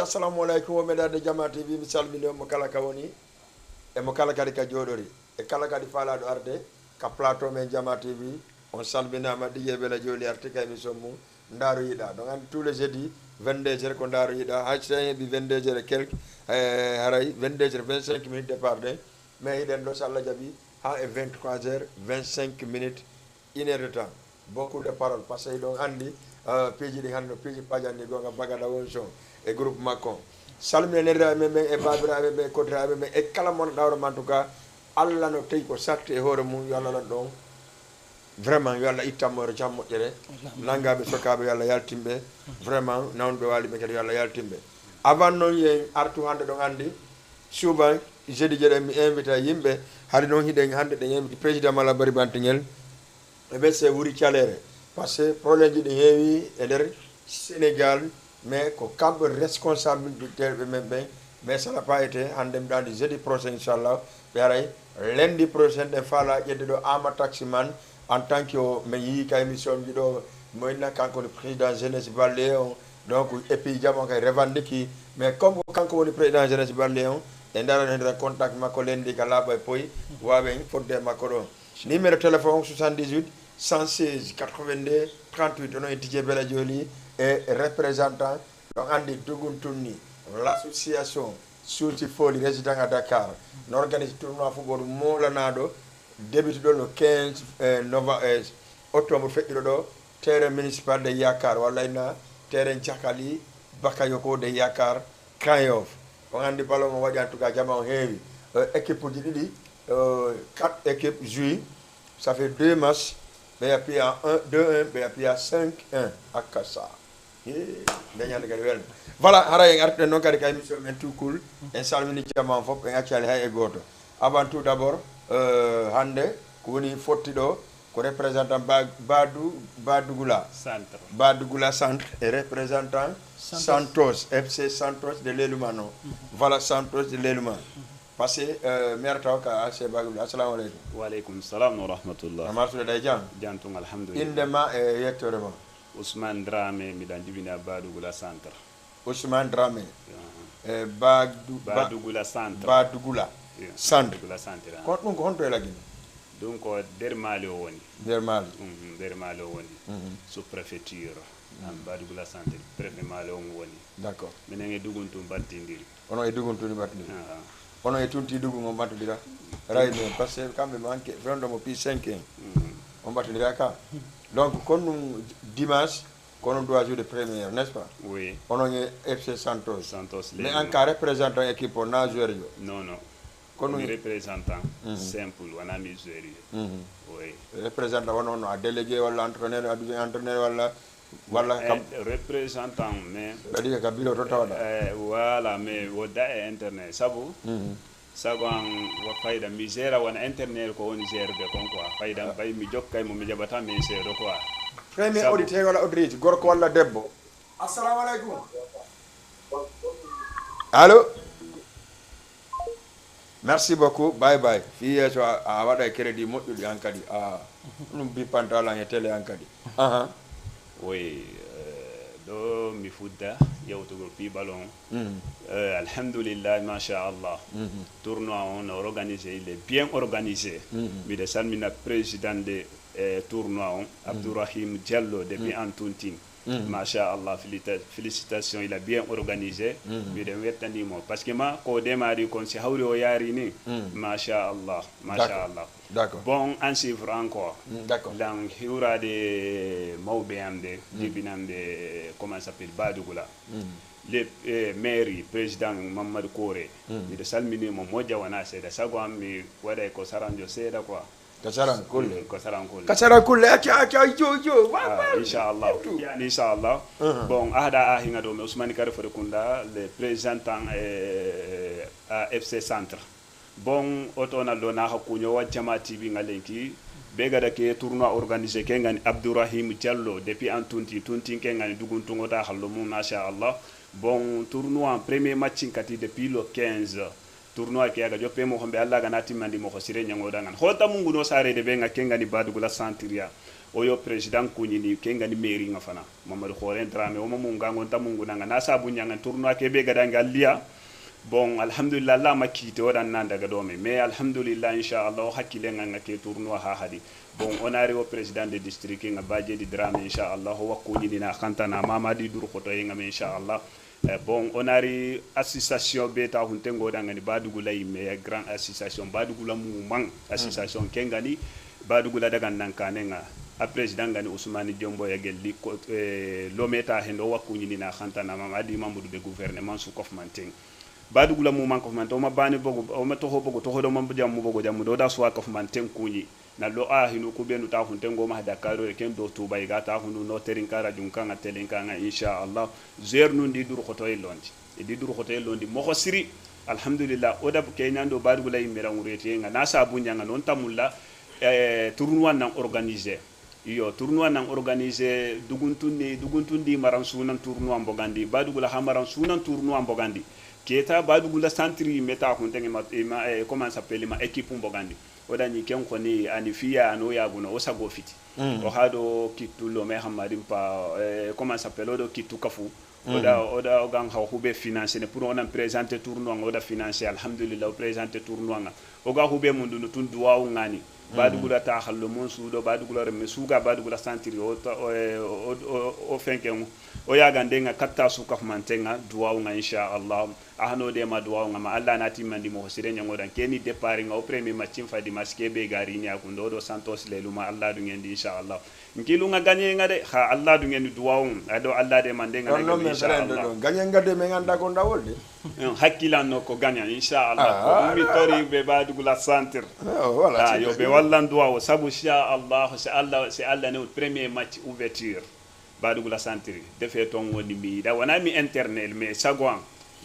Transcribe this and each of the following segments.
assalamu alaikum wo medade jama tv mi salmini mo kala ka woni e mo kala kadi ka jodori e kala kadi falaɗo arde ka plateau men jama tv on salminama ɗiƴe bela joli arti ka émission mum ndaaru yiɗa donc andi tous les jeudis 22 heures ko ndaaru yiɗa hay so tawi heeɓi 22 heures et quelque haray 22 heures 25 minutes départ de mais hiɗen ɗo so Allah jaaɓi ha e 23 heures 25 minutes 1 heure de temps beaucoup de parole par ce que ɗon andi piiji ɗi hannde piiji paƴanni gonga bagada won son e groupe makko salmina neriraɓe men e babiraɓe ɓe e kodiraɓe men e kala mon ɗawroma en tout cas Allah no tawi ko satti e hoore mum yo Allah ɗon ɗon vraiment yo Allah ittanmo jam moƴƴere nangaɓe sokaɓe yo Allah yaltimɓe vraiment nawnuɓe waliɓe kadi yo Allah yaltimɓe avant noon yen artu hannde ɗon andi souvent jeudi jeɗen mi invité yimɓe haade noon hiɗen hannde ɗen invité président mala bari bantiŋel e ɓe se wuri calere par ce que probléme ji ɗi heewi e nder Sénégal mais ko kamɓe responsabilité ɓe men ɓen mais ça n'a pas été hannde mbiɗa andi jeudi prochain inchallah ɓe aray lundi prochain ɗe faala ƴedde ɗo ama taximan en tant que mi yii ka émission ji ɗo moyna kanko woni président jeunesse balɗe on donc et puis jam on kay revendique mais comme kanko woni président jeunesse balɗe on e ndaran hen contact makko lendi ka laaɓa e poyi wawen fodde makko ɗon numéro téléphone 78 116 82 38 onon e Dj Bella Dioli et représentant donc andi Dugun Tunni l'association Souti Foli résident à Dakar n'organise tournoi football molanaɗo débuté ɗo le 15 octobre feƴƴiɗo ɗo terrain municipal de Yakar walla ina terrain Cakali Bakayoko de Yakar Kayof on andi ballon o waɗi en tout cas jama o heewi équipe uji ɗiɗi 4 équipes jouit ça fait 2 matchs ɓe yappi à 2-1 ɓe yappi à 5-1 hakka sa dañande kadi welde voilà hara en artuɗen noon kadi ka émission men tout cool en salmini jama fof en accali hay e goto avant tout d' abord hande ko woni fotti ɗo ko représentant Badougoula centre Badougoula centre et représentant Santos FC Santos de Leluma non voilà Santos de Leluma parce que maire taw ka AC Badougoula assalamu aleykum wa aleykum salam wa rahmatullah amartude day jam jantung alhamdulillah indema e yettore ma Ousmane Dramé miɗan jibina Badougoula centre Ousmane Dramé Badougoula centre Badougoula centre ko ɗum ko honto e laggine ɗum ko nder maali o woni nder maali nder maali o woni sous préfecture Badougoula centre préfet maali on woni d' accord minen e duguntu battidiri onon e duguntuni battidiri onon e tunti dugu on battodira ray men par ce que kamɓe manque fewdomo pi 5 en on battodira ka donc kon ɗum dimanche kono doit jouer de première n'est ce pas oui onon e FC Santos mais en les cas représentant équipe o na joueur jo non kono représentant simple wona mi joueur oui représentant wono no a délégué walla entraîneur adjoint entraîneur walla kam représentant mais ɓaɗi ka bilo to tawaɗa voilà mais wodda e internet sabu sago an fayda mi gère wona internet ko woni gère de kon quoi fayda bay mi jokkay mo mi jaɓata mi seeɗo quoi premier auditeur walla auditrice gorko walla debbo assalamu aleykum allo merci beaucoup bye bye fi yeeso a waɗa e crédit moƴƴuɗi han kadi ɗum bippantalan e télé han kadi oui ɗo mi fudda yewtugol pibalon alhamdulillah machallah tournoi on organisé il est bien organisé mbiɗa salmina président de tournoi on Abdourahim Diallo depuis Antontine machallah félicitations il a bien organisé mbiɗen wettanimo par ce que ma ko démarri kon si hawri o yaari ni machallah d'accord bon en suivre encore d'accord lan hiwrade mawɓe am de jibinamɓe comment s'appelle Badougoula le mairie président Mamadou Kore mbiɗa salminimo moƴƴa wona seeɗa sago am mi waɗay ko saranjo seeɗa quoi kasaran kulle kasaran kulle acca jo inchallah yani inchallah bon ahada a hinga ɗo mi Ousmane Kare Fode Kounda le présentant FC centre bon otonal ɗo na hakkuño wa jama tv ngalenki ɓe gada ke tournoi organisé ke ngani Abdourahim Diallo depuis en tuntin ke ngani duguntugota hallo mum machallah bon tournoi premier match kati depuis le 15 tournoi ke aga joppe mo hombe alla ga natimandi mo khosire nyango dangan hota mungu no sare de be nga kenga ni badugula santiria o yo president kunyi ni kenga ni mairie nga fana mamadou khore drame o mamungu ngon ta mungu nanga na sabu nyanga tournoi ke be ga danga liya bon alhamdulillah la makite wadan nan daga do mais alhamdulillah inshallah hakile nga ke tournoi ha hadi bon on ari au président de district nga badje di drame inshallah wa kunyi dina khantana mamadi dur khoto nga inshallah bon on ari association beta huntengo dangani badugula yime grand association badugula mumang association kengani badugula daga nankanenga a président ngani Ousmane Diombo ya gelli ko lometa hendo wakuni na khantana mamadi mambudu de gouvernement su kofmanteng badugula mumang kofmanteng ma bani bogo o ma toho bogo toho do mambu jam bogo jam do da so kofmanteng kunyi na lo a hinu ku benu ta huntengo ma dakaro e ken do tuba iga ta hunu no terin kara junkanga telenkanga insha Allah zernu ndi dur khoto londi e di dur khoto londi mo khosiri alhamdulillah oda kenyando badugula yimera ngurete nga na sabu nyanga non tamulla tournoi nan organiser iyo tournoi nan organiser duguntundi maran sunan tournoi mbogandi badugula hamaran sunan tournoi mbogandi keta badugula centre meta huntenge ma comment s'appelle ma équipe mbogandi odani ken ko ni anifia no yaguno o sago fiti o hado kitullo me hamarim pa comment s'appelle odo kitu kafu oda ogang ha hube financer ne pour on présenter tournoi oda financer alhamdulillah présenter tournoi nga oga hube mundu no tundu wa ngani badugula ta khallo mon suudo badugula remme suuga badugula santiri o fenken o yaga ndenga katta su kafmantenga duwa nga insha Allah ahno de ma duwa nga ma Allah nati mandi mo hosire nyango dan keni départ nga o premier match fadi maske be gari nya ko ndo Santos leluma Allah du ngendi insha Allah ngilu nga gagné nga de ha Allah du ngendi duwa ado Allah de mandenga nga insha Allah gagné nga de me nganda ko ndawol de hakkilanno ko gagna insha Allah ko mi tori be badugula santir voilà yo be wallan duwa o sabu insha Allah c'est Allah ne premier match ouverture badugula santiri defe ton woni mi da wana mi internet mais sagwan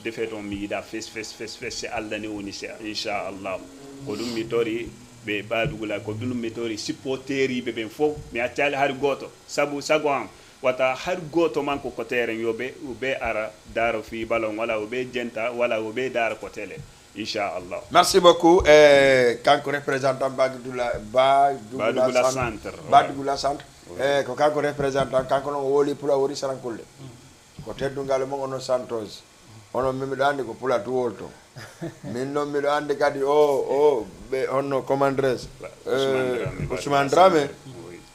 defe ton mi da face c'est Allah ne woni insha Allah ko dum mi tori be badugula ko dum mi tori supporteri be ben fo mi atali har goto sabu sagwan wata har goto man ko kotere yobe ube ara daro fi balon wala ube jenta wala ube daro ko tele insha Allah. Merci beaucoup kanko représentant Badugula Centre Badugula Centre ko kanko représentant kanko non woli pula wori sarankulle ko teddungal mo ono Santos ono mimi do andi ko pula to wolto min non mi do andi kadi o be onno commandres Ousmane Dramé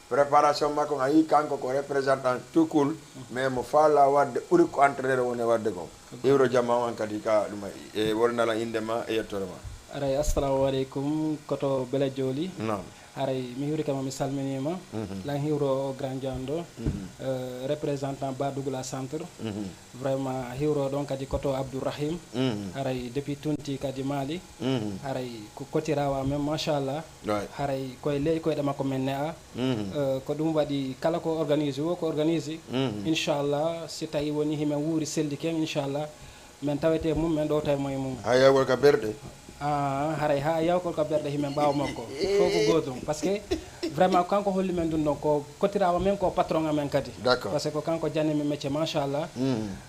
préparation makko ayi kanko ko représentant tout cool mais mo fala wadde uri ko entraîneur woni wadde ko Ibro Jama wan kadi ka dum e wolnala indema e yettorema aray assalamu alaikum koto bela joli non aray mi hiwri kama mi salminima lan hiwro grand jando représentant Badugula Centre vraiment hiwro don kadi koto Abdourahim aray depuis tunti kadi Mali aray ko kotirawa même machallah aray koy ley koy dama ko menne a ko dum wadi kala ko organise wo ko organise inshallah si tawi woni himen wuri seldi ken inshallah men tawete mum men do tay moy mum haya wol ka berde haray ha yawkol ka berde himen baw makko foko godum parce que vraiment kanko holli men dun donc ko kotirawa men ko patron amen kadi parce que kanko janni mi métier machallah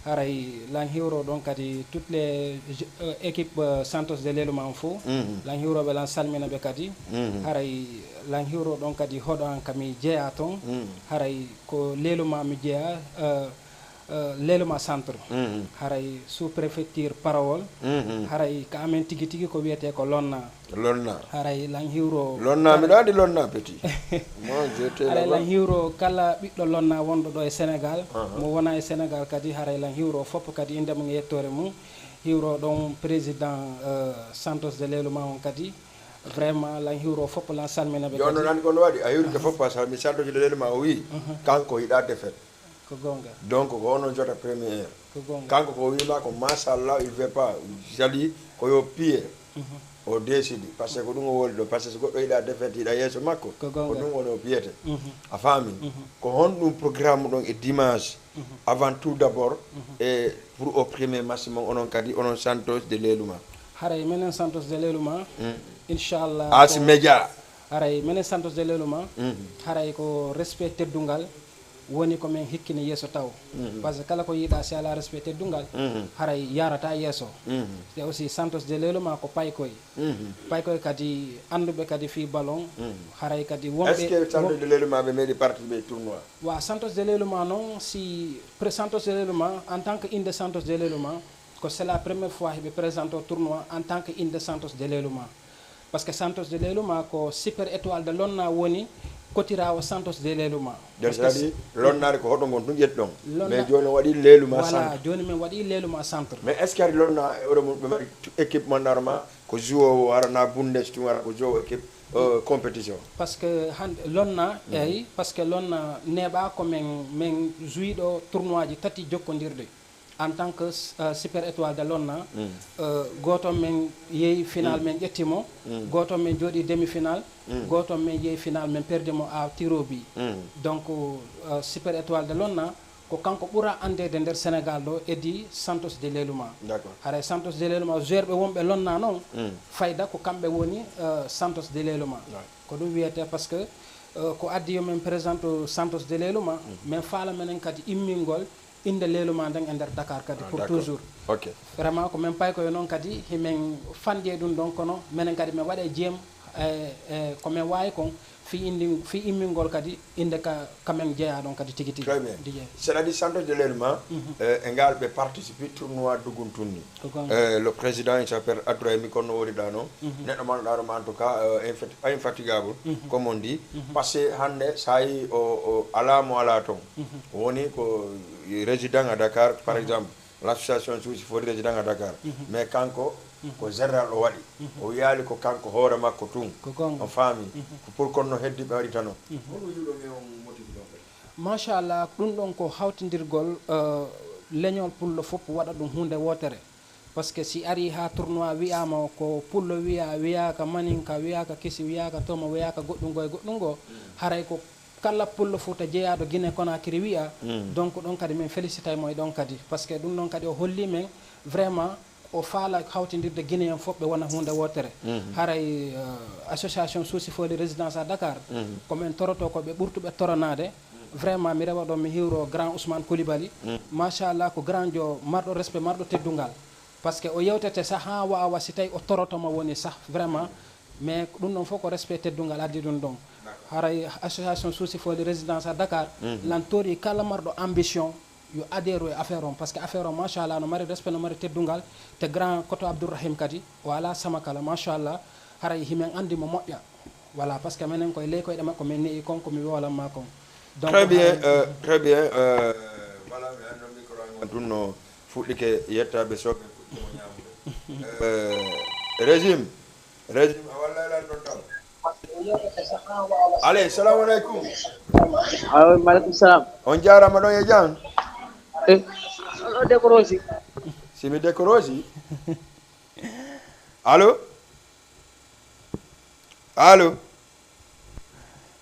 haray lan hiwro donc kadi toutes les équipes Santos de Leluma fo lan hiwro be lan salmina be kadi haray lan hiwro donc kadi hodo an kami jeya ton haray ko Leluma mi jeya Leluma Centre haray sous préfecture Parawol haray ka amen tigi tigi ko wiyete ko lonna haray lan hiwro lonna mi dadi lonna petit moi j'étais là haray lan hiwro kala biddo lonna wondo do e Sénégal mo wona e Sénégal kadi haray lan hiwro fop kadi inde mo yettore mum hiwro don président Santos de Leluma on kadi vraiment lan hiwro fop lan salmina be kadi yono nan ko wadi a hiwri ko fop pas mi Santos de Leluma wi kanko ida defet ko gonga donc ko ono jota première ko gonga kanko ko wima ko machallah il veut pas jadi ko yo pied o décide parce que ko dum wol do parce que goddo ida defet ida yeso makko ko dum wono piete a fami ko hon dum programme don e dimanche avant tout d'abord et pour au premier maximum onon kadi onon Santos de Leluma haray menen Santos de Leluma inshallah as media haray menen Santos de Leluma haray ko respect teddungal woni ko men hikkini yeeso taw par ce que kala ko yiiɗa si ala respect teddungal haray yarata yeeso te aussi Santos de Leluma ko paykoye paykoye kadi anduɓe kadi fi ballon haray kadi wonɓe est ce que Santos de Leluma ɓe meeɗi participer tournoi wa Santos de Leluma noon si Santos de Leluma en tant que inde Santos de Leluma ko c'est la première fois heɓe présente au tournoi en tant que inde Santos de Leluma par ce que Santos de Leluma ko super étoile de lonna woni kotirawo Santos de Leluma c'est-à-dire lonnade ko hoɗo gon ɗum ƴetti ɗon mais joni waɗi Leluma voilà joni min waɗi Leluma centre mais est ce que ari lonna oɗo mum ɓe mbaɗi équipe mo normal ko joueur arana bundes tum ara ko joueur équipe compétition par ce que hande lonna eyi par ce que lonna neeɓa ko min jouyi ɗo tournoi ji tati jokkodirde en tant que super étoile de lonna goto men yeehi final men ƴettimo goto men jooɗi demi final goto men yeehi final men perdimo à tiro bi donc super étoile de lonna ko kanko ɓuura andede nder Sénégal ɗo edi Santos de Leluma haray Santos de Leluma joueur ɓe wonɓe lonna noon fayda ko kamɓe woni Santos de Leluma ko ɗum wiyete par ce que ko addi yo men présente Santos de Leluma mais faala menen kadi immingol inde Leluma nden e nder Dakar kadi pour toujours vraiment ko min pay koye noon kadi himin fandi ɗum ɗon kono minen kadi min waɗe jeem ko min wawi kon fi immingol kadi inde kamen jeeya ɗon kadi tigui tigui c'est à dire Santos de Leluma e ngal ɓe participe tournoi dugun tunni le président il s'appelle Abdourahimi kono wori ɗa noon neɗɗo manɗaɗoma en tout cas infatigable comme on dit par ce que hande sa yi o ala mo ala toon woni ko résident à Dakar par exemple l'association suusi foti résident à Dakar mais kanko ko général o waɗi o yaali ko kanko hoore makko tun on faami pour kono heddiɓe waɗi tan o hono yiɗomi on motivi ɗon kadi machallah ɗum ɗon ko hawtidirgol leñol pullo fof waɗa ɗum hunde wotere par ce que si ari ha tournoi wiyama ko pullo wiyaka maninka wiyaka kisi wiyaka toma wiyaka goɗɗungo e goɗɗungo haray ko kala pullo fof to jeeyaɗo Guinée Conakry wiya donc ɗon kadi min félicité mo e ɗon kadi par ce que ɗum ɗon kadi o holli men vraiment o faala hawtidirde Guinée en fof ɓe wona hunde wotere haray association souci foli résidence à Dakar komin toroto ko ɓe ɓurtuɓe toronade vraiment mi rewa ɗon mi hiwro grand Ousmane Coulibaly machallah ko grand jo marɗo respect marɗo teddungal par ce que o yewtete sah ha wawa si tawi o torotoma woni sah vraiment mais ɗum ɗon fof ko respect teddungal addi ɗum ɗon haray association souci foli résidence à Dakar lan tori kala marɗo ambition yo adhero e affaire on par ce que affaire on machallah no mari respect no mari teddungal te grand koto Abdourahim kadi o ala sama kala machallah haray himen andi mo moƴƴa voilà par ce que minen koye ley koyɗe makko min ne'i kon komi wolanma kon donc très bien voilà mi anno micro an ɗum no fuɗɗike yettaɓe soɓe fuɗɗimo ñamude régime a wallailan ɗon tam allez salamu aleykum maaleykum salam on jarama ɗon e jam ɗo décorosi simi décorosi allo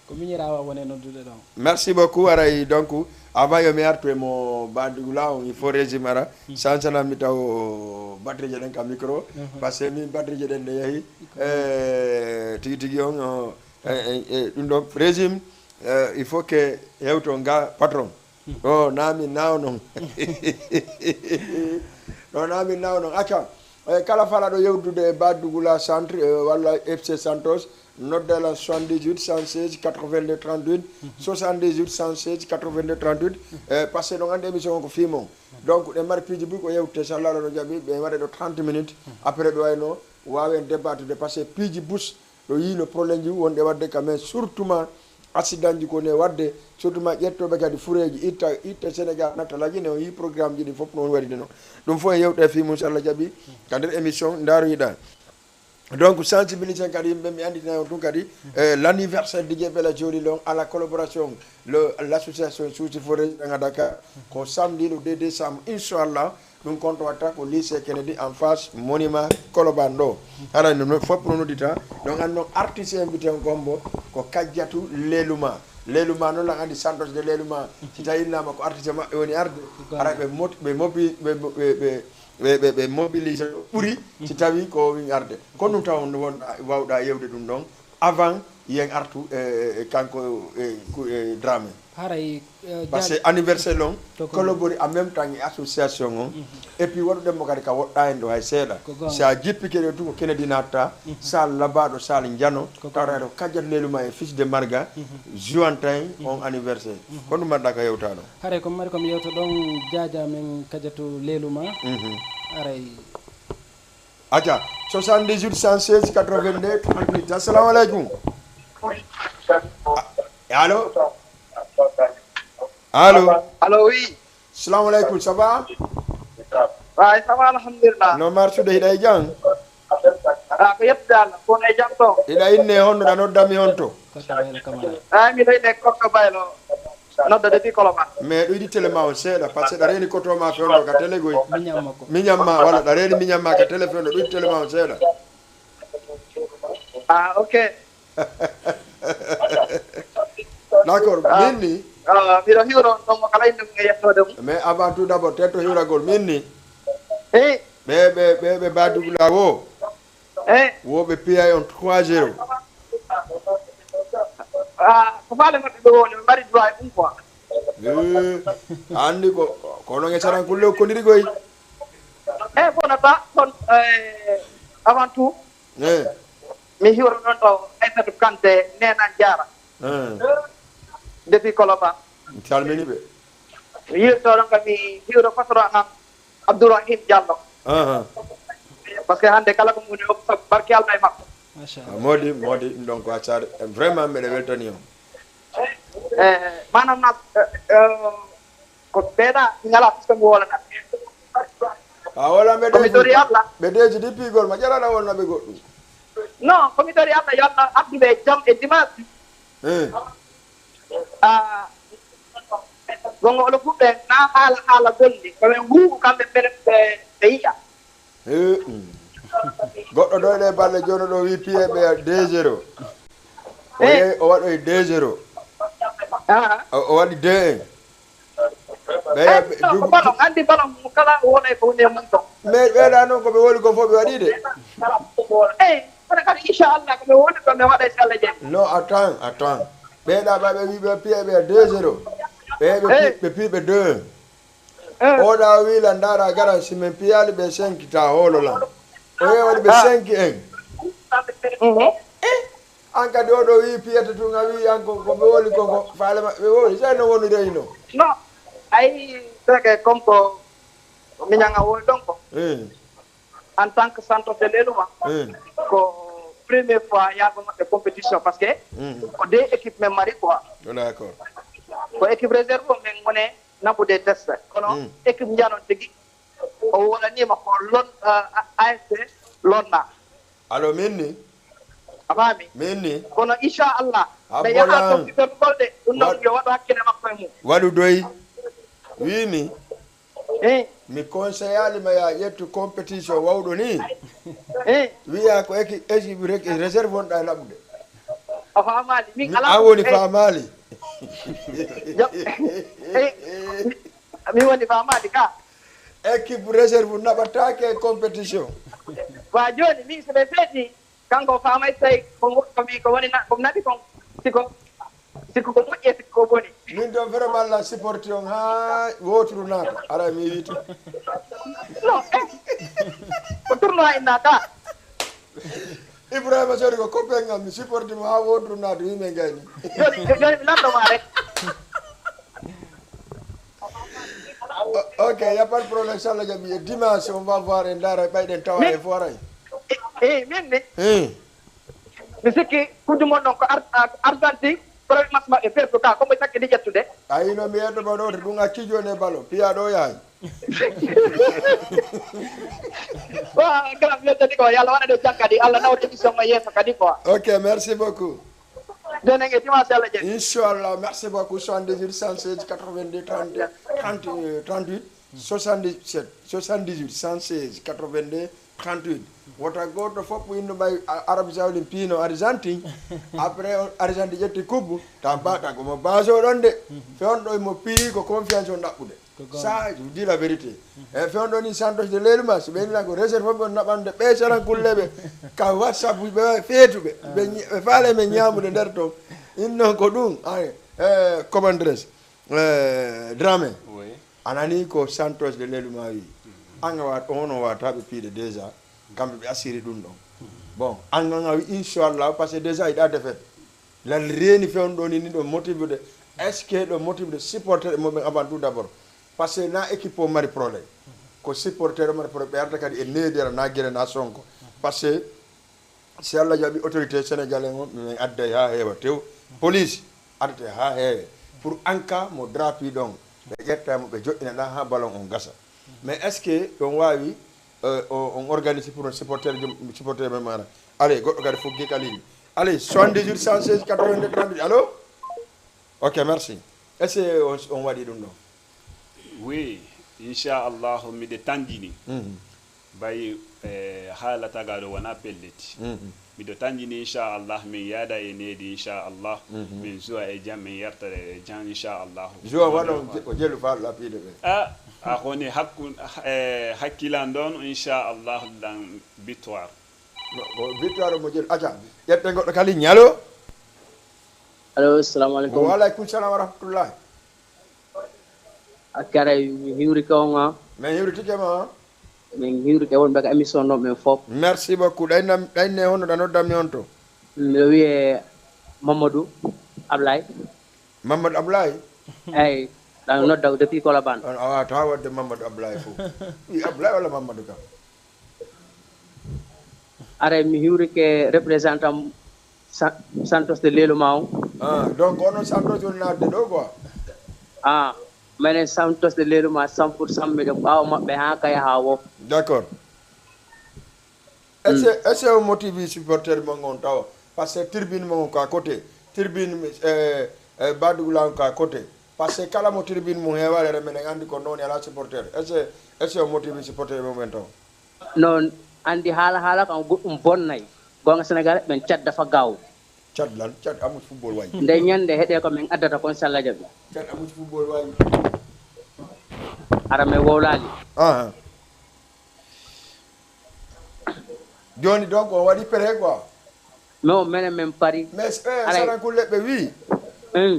ko miñirawa wone noddude ɗon merci beaucoup aray donc avant yomi artu e mo bandigula on il faut régime ara sansanan mi taw batterie ɗen ka micro par ce que min batterie ɗen ɗe yeehi tigui tigui on ɗum ɗon régime il faut que hewto nga patron o nami naw noon ɗo nami naw noon acca kala falaɗo yewdude badugula centre walla FC Santos noddela 78 116 82 38 78 116 82 38 par ce que ɗon andi émission ko fimon donc ɗe mari piiji ɓuuri ko yewtete so Allah ɗo jaaɓi ɓe waɗe ɗo 30 minutes après ɓe wayno wawen débattude par ce que piiji bus ɗo yino probléme ji wonɗe wadde quand même surtout ma accident ji kone wadde surtout ma ƴettoɓe kadi fureji itta Sénégal natta lajine o yi programme ji ɗi fof noon waɗi noon ɗum fof e yewte fimum so Allah jaaɓi ka nder émission daroyiɗa donc sensibilisation kadi yimɓe mi andina on tun kadi l'anniversaire Didier Bella joni ɗon à la collaboration l'association souci fo résident à Dakar ko samedi le 2 décembre inchallah ɗum konto watta ko lycée Kennedy en face monument Colobane ɗo haɗani ɗum fof no noddita donc andi noon artiste invité on gombo ko Kadiatou Leluma noon lan andi Santos de Leluma si tawi innama ko artiste maɓɓe woni arde ara ɓe mobilise ɓuuri si tawi ko win arde kono ɗum taw wonɗa wawɗa yewde ɗum ɗon avant yen artu kanko drame haray parce que anniversaire long collaborer en même temps association on et puis wadu dem kadi ka wodda en do hay seeda sa jippi kede tu ko kenedi natta sal labado sal njano tawrado kajjat leluma e fils de marga juantin on anniversaire kono madda ka yewtano haray ko mari ko mi yewto don jaaja men kajjatu leluma haray aja 78 116 82 38 assalamu alaikum allô Allô, oui. Salam alaikum, ça va? Ouais, ça va, alhamdulillah. No marchu de hida jang. Ah, ko yep dal, ko ne jam to. Ida inne hondo da nodda mi honto. Ah, mi lay nek ko baylo. Nodda de fi koloma. Mais do di telema o seeda parce que da reni koto ma fendo ka tele goy. Minyamma wala da reni minyamma ka téléphone do di telema o seeda. Ah, OK. D'accord, minni. Mi do hiwro no mo kala inde ngi yetto dem. Mais avant tout d'abord teto hiwragol minni. Be badugula wo. Wo be piya on 3-0. Ah, ko fale mo be woni mari droit dum quoi. Andi ko kono nge saran kulle ko ndiri goy. Bonata kon avant tout. Mi hiwro non to Aïssatou Kanté nena Diara. Depuis Colobane. Salmini be. Yirto don kami hiwro patro am Abdourahim Diallo. Parce que hande kala ko ngoni o barki Allah e makko. Modi donc achar vraiment me weltani on. Manam na ko beda ngala ko ngo wala na. Wala me Comitori Allah. Be deji depuis gol ma jara la wonna be goddu. Non, comitori Allah yalla abdi be jam e dimanche. Gongo lo fuɓe na haala golli koɓe nguugu kamɓe mbele ɓe yiya goɗɗo ɗo ɗe balle joni ɗo wi piye ɓe 2-0 o waɗoy 2-0 o waɗi 2-1 ko ballon andi ballon kala wona ko woni e mum to mais ɓeeɗa noon koɓe woni ko fof ɓe waɗi de kono kadi inchallah koɓe woni ko ɓe waɗa so Allah jaɓi non attends ɓeeɗa ɓaɓe wi ɓe piye ɓe 2-0 ɓe piɓe 2-1 oɗa wila ndara gara simin piyali ɓe 5 ta hololan o yewaɗi ɓe 5-1 an kadi oɗo wi piyata tun a wi an ko ɓe woni koko faale maɓɓe woni sey no woni reyno non ayi seke comme ko miñanga woni ɗon ko en tant que centre de l'éluma ko première fois yago maɓɓe compétition parce que ko deux équipe men mari quoi d'accord ko équipe réserve o men gone naɓude test kono équipe njanon tigi o wonanima ko lon ASC lonna alors minni a faami minni kono inchallah ɓe yaha to fitorgol ɗe ɗum noon yo waɗo hakkille makko e mum waɗu doyi wimi mi conseillali ma ya ƴettu compétition wawɗo ni wiya ko équipe réserve wonɗa e laɓude a famali min ala an woni famali mi woni famali ka équipe réserve naɓatake compétition wa joni min soɓe feeti kanko famay tawi komi ko woni komi naɓi kon sikko ko moƴƴe sikko ko boni min ɗon vraiment la supporti on ha woturu naata ara mi wiito non ko tournoi innata Ibrahima sori ko copain ngam mi supporti mo ha woturu naata wime gayni joni mi landoma rek ok y a pas de problème ça la jaɓi dimanche on va voir en dara ɓayɗen tawa e foray min ni mi sikki kujumon ɗon ko Argentine premier match maɓɓe perdu ka comme takki ɗi ƴettude ayino mi yeɗɗoma ɗo to ɗum akki joni e ballon piya ɗo yahay wa galam weldani ko yalla waɗa ɗo jang kadi Allah nawde émission mo yeeso kadi quoi ok merci beaucoup joni e dimanche Allah jaɓi inchallah merci beaucoup 78 116 82 38 77 78 116 82 38 wota goto fof winno ɓay Arabie Saoudi piino Argentine après Argentine ƴetti kubbu ta mbata komo base o ɗon de fewon ɗo mo pii ko confiance o ɗaɓɓude ça je vous dis la vérité e fewndoni Santos de Leluma so ɓe ko réserve ɓe naɓande ɓe saran kulleɓe ka WhatsApp ɓe feetuɓe ɓe faale men ñamude nder toon in noon ko ɗum comment dirais Dramé anani ko Santos de Leluma wi anga wat ono wataɓe piide déjà kamɓe ɓe assiri ɗum ɗon bon anga wi inchallah par ce que déjà yiɗa défaite lal reeni fewndoni ni ɗo motive de est ce que ɗo motive de supporter e moɓen avant tout d' abord par ce que na équipe o mari probléme ko supporter o mari probléme ɓe arta kadi e needira na gueɗe na sonko par ce que si Allah jaaɓi autorité sénégalais o min adday ha heewa tew police addate ha heewe pour en cas mo drapi ɗon ɓe ƴettamo ɓe joƴƴina ɗa ha ballon on gasa mais est ce que ɗon wawi on organise pour supporter men mana allez goɗɗo kadi foggi kalini allez 78 116 82 38 allo ok merci est ce que on waɗi ɗum ɗon oui inchallah miɗe tandini bayi haalatagaɗo wona pelleti miɗo tandini inchallah min yaada e needi inchallah min jowa e jam min yarta e jam inchallah jowa waɗon o jellu faaɗo lapiide ɓe a koni hakkilan ɗon inchallah ɗan victoire victoire mo jellu aca ƴette goɗɗo kali ñalo allo assalamu aleykum waaleykum salam wa rahmatullah akkara mi hiwrike on ha min hiwritike ma min hiwrike wonɓe ko émission ɗo men fof merci beaucoup ɗayne hono ɗa noddammi on to mbiɗo wiye Mamadou Ablaye eyyi ɗan nodda ko depuis Colobane awa tawa wadde Mamadou Ablaye fof i Ablaye walla Mamadou kam ara mi hiwrike représentant Santos de Leluma on donc onon Santos woni nadde ɗo quoi minen Santos de Leluma 100% miɗo ɓaawa maɓɓe ha kaya ha wof d' accord est ce que o motivi supporter mon on tawa par ce que tribune mon ko à côté tribune Badougoula ko à côté par ce que kala mo tribune mo heeware minen andi ko noon ala supporter est ce que o motivi supporter mumen taw non andi haala kam goɗɗum bonnay gonga Sénégal ɓen cat dafa gaaw cat lan cat amuti football wayi nde ñande heeɗe ko min addata kon sallah jaɓi cat amuti football wayi ara mi wowlali joni donc on waɗi pré quoi mais minen min pari mais sarankulle ɓe wi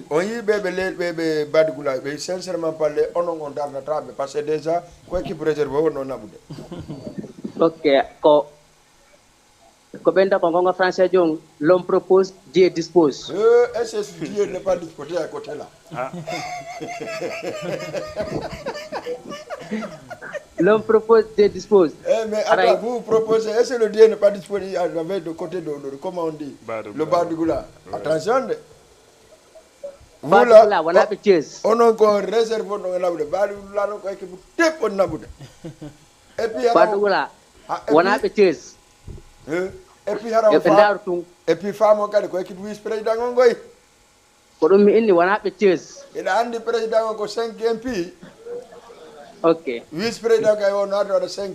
on yi ɓeɓe Badougoula ɓe sincèrement parlé onon on dardataɓe par ce que déjà ko équipe réserve wonno naɓude ok ko ɓenda ko gonga français jon l'homme propose Dieu dispose est ce que Dieu n'est pas disposé à côté là l'homme propose Dieu dispose mais attends vous proposez est ce que le Dieu n'est pas disposé avec de côté de comment on dit le Badougoula attention de Badougoula wonaɓe Thiès onon ko réserve on ɗon naɓude Badougoula noon ko équipe tepp on naɓude et puis Badougoula wonaɓe Thiès et puis hara ɓe ndaaru tun et puis faamo kadi ko équipe vice président on goy ko ɗum mi inni wonaɓe Thiès ina andi président on ko 5 MP ok vice président kay wonno arde waɗa 5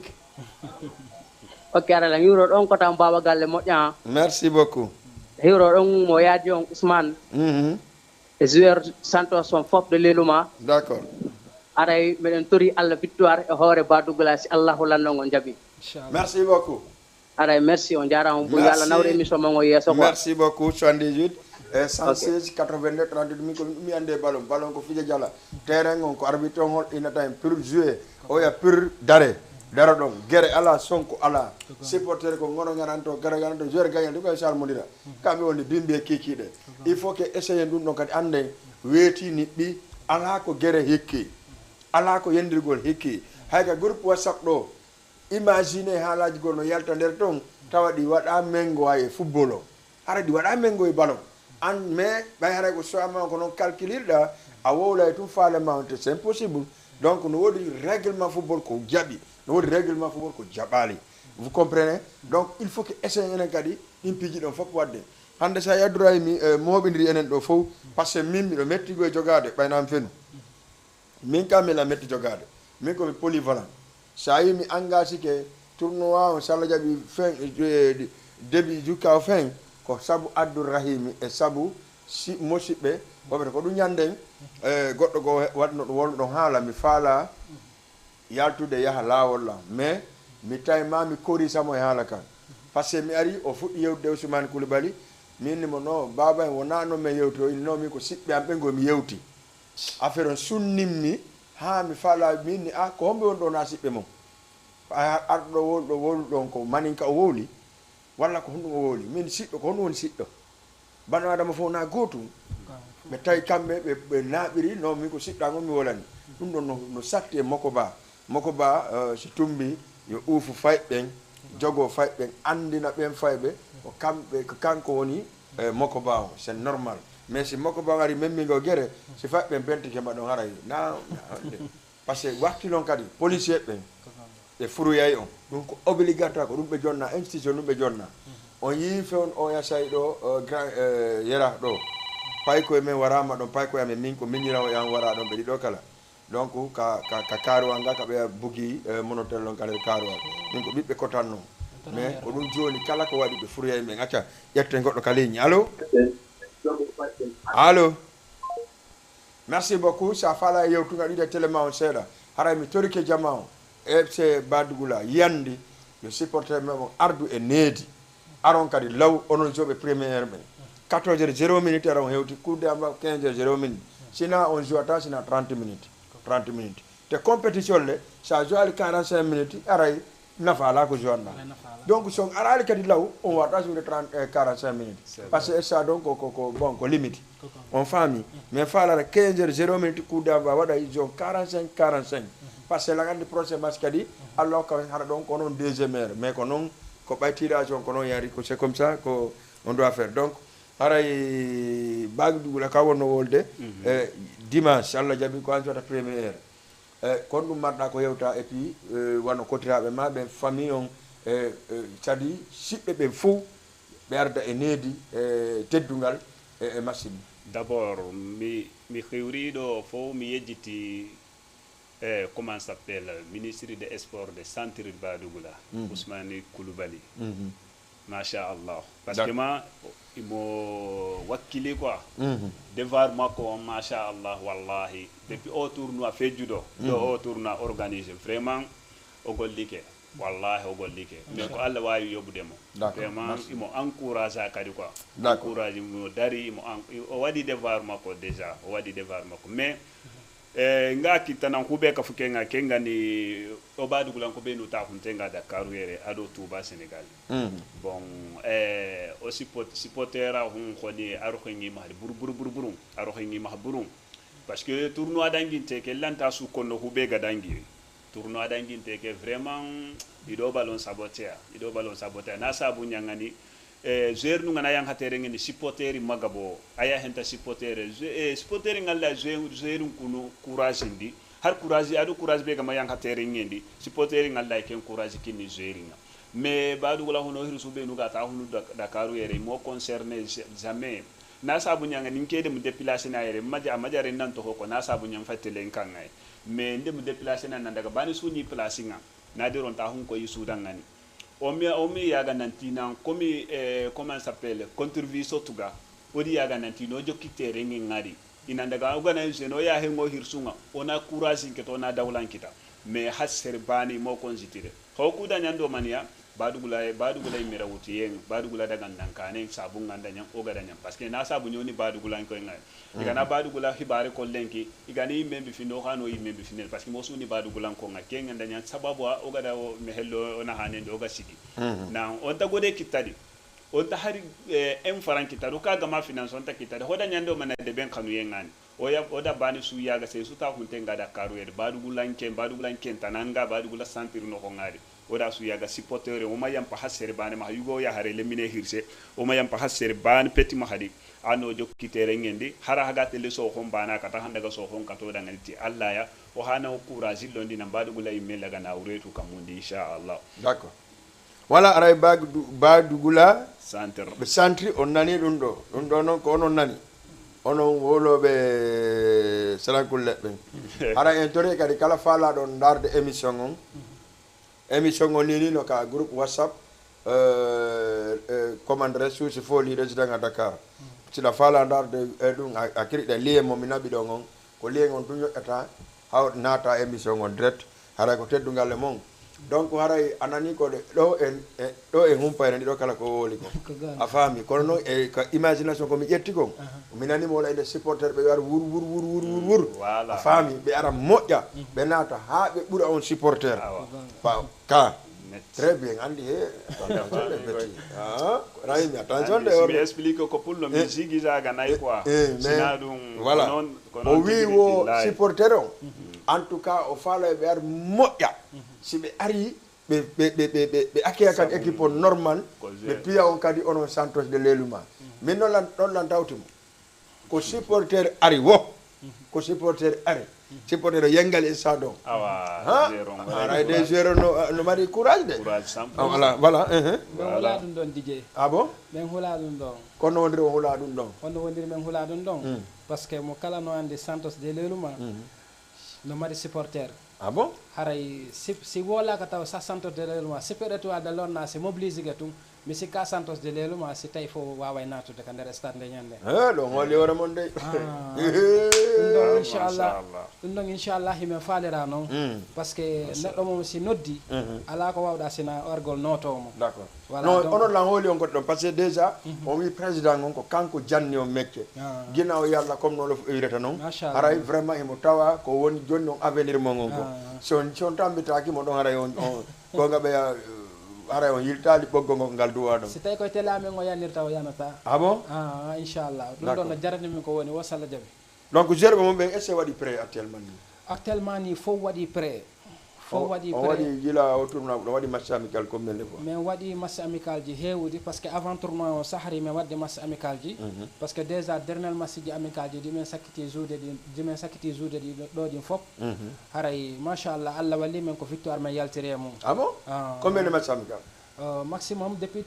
ok arala hiwro ɗon ko tan mbawa galle moƴƴa merci beaucoup hiwro ɗon mo yaadi on Ousmane e joueur Santos on fof de Leluma d' accord aray miɗen tori Allah victoire e hoore Badougoula si Allahu lanndon on jaɓi merci beaucoup aray merci on jarama bo Allah nawre émission mon o yesso quoi merci beaucoup 78 et 116 82 38 min ko mi ande ballon ko fija jala terrain on ko arbitre on hol ina time pour jouer o ya pour dare ɗon guere ala sonko ala supporter ko gono gananto gara gananto joueur gagnante ko salmodira kamɓe wonde bimɓe kikiɗe il faut que essayer ɗum ɗon kadi ande weeti niɗɗi ala ko guere hikki ala ko yendirgol hikki hayka groupe WhatsApp ɗo imagine haalaji gono yalta nder toon tawa ɗi waɗa mengo ha e football o hara ɗi waɗa mengo e ballon an mais ɓay haray ko soama ko noon calculirɗa a wowla e tum faalema te c'est impossible donc no woodi règlement football ko jaɓi no woodi règlement football ko jaɓali vous comprenez donc il faut que essaye enen kadi ɗin piiji ɗon fof wadde hande sa yaddora mi moɓidiri enen ɗo fof par ce que min miɗo mettigo e jogade ɓaynami fenu min kam miɗa metti jogade min komi polyvalent sa yi mi engagé ke tournoi o sallah jaaɓi fin début jusqu'à fin ko sabu Abdourahimi e sabu si mosiɓɓe woɓete ko ɗum ñanden goɗɗo go waɗno ɗo wolno ɗon haala mi faala yaltude yaha laawol la mais mi tawi ma mi korisamo e haala kan par ce que mi ari o fuɗɗi yewtude Ousmane Coulibaly minnimo non baba en wona noon min yewti o inni min ko siɓɓe am ɓe ngo mi yewti affaire on sunnimmi ha mi faala minni ko homɓe won ɗo na siɓɓe mum arɗo wolɗo woluɗon ko maninka o wowli walla ko honɗum o wowli min siɗɗo ko honɗum woni siɗɗo banu adama fof na gootum ɓe tawi kamɓe ɓe naaɓiri non min ko siɗɗa gon mi wolani ɗum ɗon no satti e Moko Ba so tumbi yo uufu fayɓɓen jogo fayɓɓen andina ɓen fayɓe ko kamɓe ko kanko woni Moko Ba o c'est normal mais si Moko Ba ari memmigo guere si fayɓɓen bentike mbaɗon haray na par ce que wakti noon kadi policier ɓen e furuyay on ɗum ko obligatoire ko ɗum ɓe jonna institution ɗum ɓe jonna on yii fewn o yasayi ɗo grand yera ɗo pay koye men warama ɗon pay koye amen min ko miñirawo yan wara ɗon ɓe ɗiɗo kala donc ka karuwal nga ka ɓe bugui monotel ɗon kala karuwal min ko ɓiɓɓe kotanno mais ko ɗum joni kala ko waɗi ɓe furuyay men acca ƴette goɗɗo ka ligne allo merci beaucoup sa faala e yewtuga ɗiɗe téléma on seeɗa haray mi torike jama o FC Badougoula yandi yo supporter men on ardu e needi aron kadi law onon joɓe premiére ɓen 14h0 minutes ara on hewti kudde amba 15h0 minutes sina on jouata sina 30 minutes te compétition le sa joali 45 minutes aray nafa ala ko joanna donc son arali kadi law on wata sur 45 minutes parce que ça donc ko bon ko limite on famille mais falara 15h0 minutes kudde amba waɗa jon 45 parce que la grande procès match kadi alors ko hara donc ko non deuxième heure mais ko non ko ɓay tirage on ko non yari ko c'est comme ça ko on doit faire donc haray Badougoula ka wonno wolde dimanche Allah jaaɓi ko an jota première heure kon ɗum marɗa ko yewta et puis wano kotiraɓe ma ɓen famille on kadi siɓɓe ɓen fof ɓe arda e needi teddungal e machine d'abord mi hewriɗo fof mi yejjiti comment s'appelle ministre des sports de centre Badougoula Ousmane Coulibaly machallah parce que ma imo wakkili quoi devoir makko on machallah wallahi depuis o tournoi fejjuɗo ɗo o tournoi organisé vraiment o gollike wallahi o gollike mais ko Allah wawi yoɓudemo vraiment imo encourage a kadi quoi encourage mo dari imo o waɗi devoir makko déjà o waɗi devoir makko mais nga kittanan kuɓe ka fuke nga ke ngani o Badougoula ko ɓe nuta huntenga Dakar yere aɗo Touba Sénégal bon o supportera hun koni aroxengi mahdi burum aroxengi mah burum parce que tournoi danginte ke lanta su konno huɓe ga dangiri tournoi danginte ke vraiment iɗo ballon saboteur na sabu ñangani joueur nu ngana yang hatere ngeni supporter magabo aya henta supporter supporter ngalla joueur kunu courage ndi har courage adu courage be gama yang hatere ngendi supporter ngalla ken courage kinni joueur nga mais Badougoula hono hirsu be nu gata hunu Dakaru yere mo concerné jamais na sabu nyanga ninkede mu déplacer na yere majare nan to ko na sabu nyang fatele kangay mais ndem déplacer nan daga bani suni place nga na diron ta hun ko yisudan ngani omi yaga nantina comme comment s'appelle contribution tuga odi yaga nantino jokitere ngari ina daga organiser no ya hengo hirsunga ona courage ke to na dawlan kita mais hasser bani mo konjitire hoku da nyando mania Badougoula mera wuti yeng Badougoula daga ndankane sabu nganda nyang o gada nyang parce que na sabu nyoni Badougoula ko ngai igana Badougoula hibare ko lenki igani membi fino hano membi final parce que mo suni Badougoula ko ngai kenga ndanya sababu o gada o mehello ona hanende o gasigi na on ta gode kitadi on ta hari en faran kitado kaga ma finance on ta kitadi hoda nyando mana de ben kanu yengani oda bani su yaga se su ta hunte ngada karu yer Badougoula ken tananga Badougoula sentir no ko ngari oda su yaga supporter o mayam pa hasere bani ma yugo ya hare le mine hirse o mayam pa hasere bani peti ma hadi ano jokkitere ngendi hara haga tele so hon bana kata handa ga so hon kato dangalti Allah ya o hana o courage londi na Badougoula imme laga na uretu kamundi inshallah d'accord wala aray Badougoula centre on nani ɗum ɗo non ko onon nani onon woloɓe salankulle ɓen hara en tori kadi kala faalaɗo darde émission on nini no ka groupe WhatsApp commandere suusi foli résident à Dakar sila fala darde ɗum a kirɗe liye mo mi naɓi ɗo on ko liye on tun yoƴƴata haw naata émission on direct haray ko teddugal e mon donc haray anani ko ɗo e humpa ene ɗiɗo kala ko woli ko a faami kono noon e ko imagination komi ƴetti kon mi nanimo wona ende supporter ɓe wara wur a faami ɓe ara moƴƴa ɓe naata ha ɓe ɓuura on supporter ka très bien andi rahimi attention de mi explique ko pour le musique isaga nay quoi sina ɗum voilà o wi wo supporter on en tout cas o faala ɓe ar moƴƴa si ɓe ari ɓe accueilla kadi équipe on normal ɓe piya on kadi onon Santos de Leluma min ɗon lan tawtimo ko supporter ari wo ko supporter ari supporter yengal e sadon ara des joueurs no mari courage de voilà ɓen hula ɗum ɗon DJ ah bon ɓen hula ɗum ɗon kono wondiri o hula ɗum ɗon hono wondiri men hula ɗum ɗon par ce que mo kala no andi Santos de Leluma no mari supporter ah bon haray si wolaka taw sa Santos de Leluma super étoile de lonna si mobilise ga tum mi sikka Santos de Leluma si tawi fof waway natude ka nder stade nde ñande ɗon hooli hoore mon de ɗum ɗon inchallah himin faalira noon par ce que neɗɗo mom si noddi ala ko wawɗa sina orgol notomo d' accord non onon lan hooli on goɗɗo ɗon par ce que déjà on wi président on ko kanko janni on mecce guina o yallah comme noon lof wirata noon haray vraiment imo tawa ko woni joni on avenir mon on ko son tambitakimo ɗon haray on gonga ɓeya haray on yiltali ɓoggol ngol ngal duwa ɗon si tawi koye télé amen o yanirta o yanata ah bon inchallah ɗum ɗon no jarani min ko woni wo sallah jaaɓi donc gerɓe mum ɓen est ce que waɗi prêt actuellement ni fof waɗi prêt fof waɗi prêt waɗi gila o tournoi ɗo waɗi match amical combien de fois min waɗi match amical ji heewdi par ce que avant tournoi o sahari min wadde match amical ji par ce que déjà dernier match ji amical ji ɗimin sakkiti joude ɗi ɗo ɗin fof haray machallah Allah walli men ko victoire men yaltiri e mum ah bon combien de match amical maximum depuis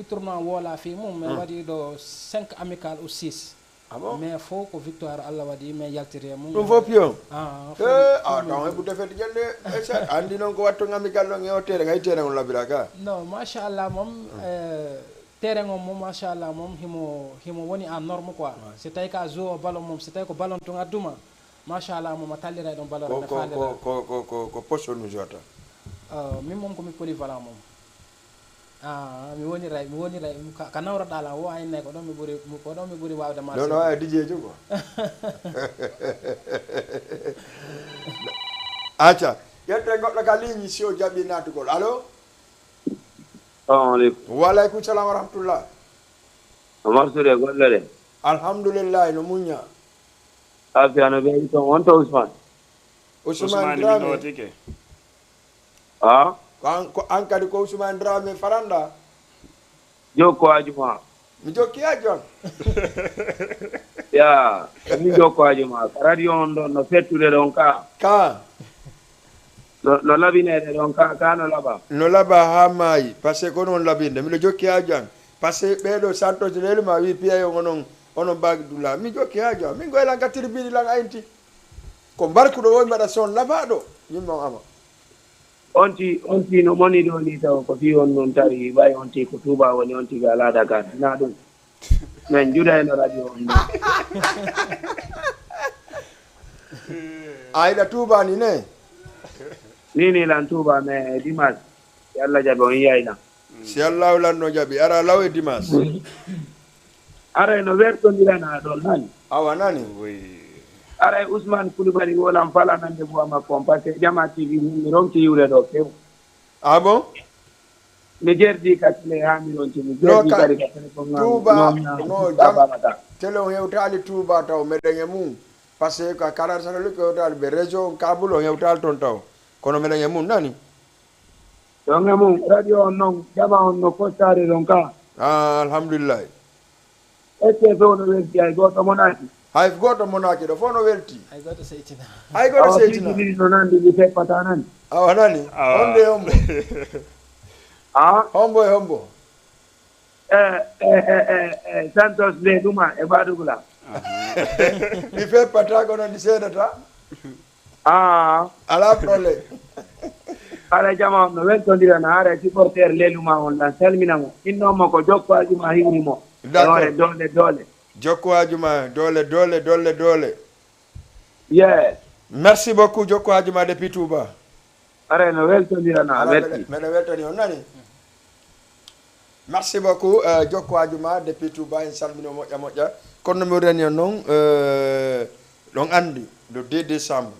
tournoi woola fi mum min waɗi ɗo 5 amical ou 6 ah bon mais fof ko victoire Allah waɗi men yaltiri e mum ɗum fof pion ɗon heɓu defete jande andi noon ko wattu amical ɗon e o terrain hay terrain on labira ka non machallah moom terrain on moom machallah moom himo woni en norme quoi si tawi ka jou o ballon moom si tawi ko ballon tun adduma machallah moom a tallira ɗon ballon ne faalira ko poste no jota min moom komi polyvalent moom mi woniray ka nawroɗa la wo aynay ko ɗon mi ɓuuri wawde marché non wawi dijejo quoi acca ƴette goɗɗo ka ligne si o jaɓɓi natugol allo salamu aleykum waleykum salam wa rahmatullah Omar Touré golle ɗe alhamdoulillahi no muña afiya no ɓeyɗi toon wonto Ousmane Dramé ko an kadi ko Ousmane Dramé faranda jokko ajuma mi jokki a jon ya mi jokko ajuma ko radio on ɗon no fettude ɗon ka no labinede ɗon ka no laba ha maayi par ce que ko noon labinde miɗo jokki ha jon par ce que ɓeɗo Santos de Leluma wi piyayo onon mbagi dula mi jokki ha jon min goylan gattiri bini lan aynti ko mbarkuɗo wo mbaɗa son labaɗo yimɓon ama onti no moni ɗo ni taw ko fi on noon tawi ɓay onti ko Touba woni on tigi ala Dakar na ɗum min juuɗa eno radio on ɗon a yiɗa Touba ni ne ni lan Touba mais dimanche si Allah jaɓi on yiyayna si Allah lanno jaɓi ara law e dimanche ara no werɗondirana ɗon nani awa nani aray Ousmane Coulibaly wolam falanande bowa makko on par ce que Jama TV mi ronki yiwre ɗo few ah bon mi jerdi katile ha mi ronki mi jerdi kadi ka téléphone Touba no jam télé on hewtali Touba taw meɗen e mum par ce que 40 satellite ko hewtali ɓe région Kaboul on hewtali toon taw kono meɗen e mum nani ɗon e mum radio on noon Jama on no postare ɗon ka alhamdoulillahi est ce que few no welti hay goto monaki hay goto monaki ɗo fof no welti hay goto seytina ɗiɗi no nandi ɗi feppata nani awa nani hombo hombo e hombo Santos de Leluma e Badugula ɗi feppata kono ɗi seedata ala probléme ala jama no weltodirana haara supporter Leluma on ɗan salminamo innoma ko jokko ajuma hiwrimo Dole. Joko Ajuma, dole. Yes. Merci beaucoup, Joko Ajuma depuis Touba. Merci beaucoup, Joko Ajuma depuis Touba, en salmino moja. Comme nous me non, donc Andy, le 2 décembre,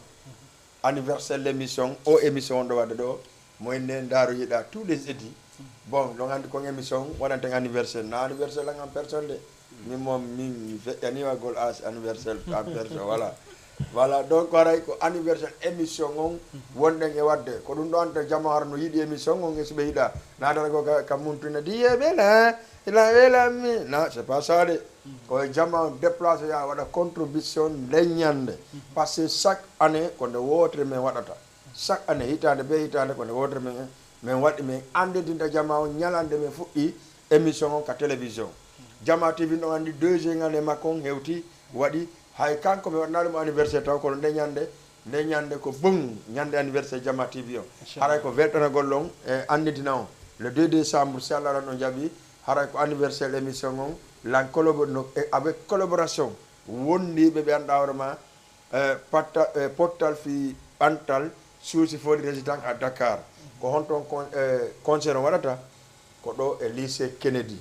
anniversaire de l'émission, émission de Wadado, moi n'endaru yida tous les édits. Bon, donc Andy kon émission, on a un anniversaire, anniversaire là en personne de, mais moi mi anniversaire gol as anniversaire en personne, voilà. Voilà, donc waray ko anniversaire émission on wonde nge wadde ko dum do ante jama'ar no yidi émission on ngi sube yida na dara ko ka muntuna diye bela ila bela mi non c'est pas ça de ko jama déplacer ya wada contribution leñande parce que chaque année ko de wotre men wadata chaque année hitande be hitande ko de wotre men wadi men andinta jama on nyalande men fuɗɗi émission on ka télévision jama tv no andi 2 ngane makon hewti wadi hay kanko mi wadnali mo anniversaire taw kono nde ñande ko bung ñande anniversaire Jama TV o haray ko weltana gollon e andidina on le 2 décembre si Allah no jabi haray ko anniversaire l'émission on avec collaboration wondiɓe ɓe anda hoorema pottal fi ɓantal suusi fodi résident à Dakar ko honton concert o waɗata ko ɗo e lycée Kennedy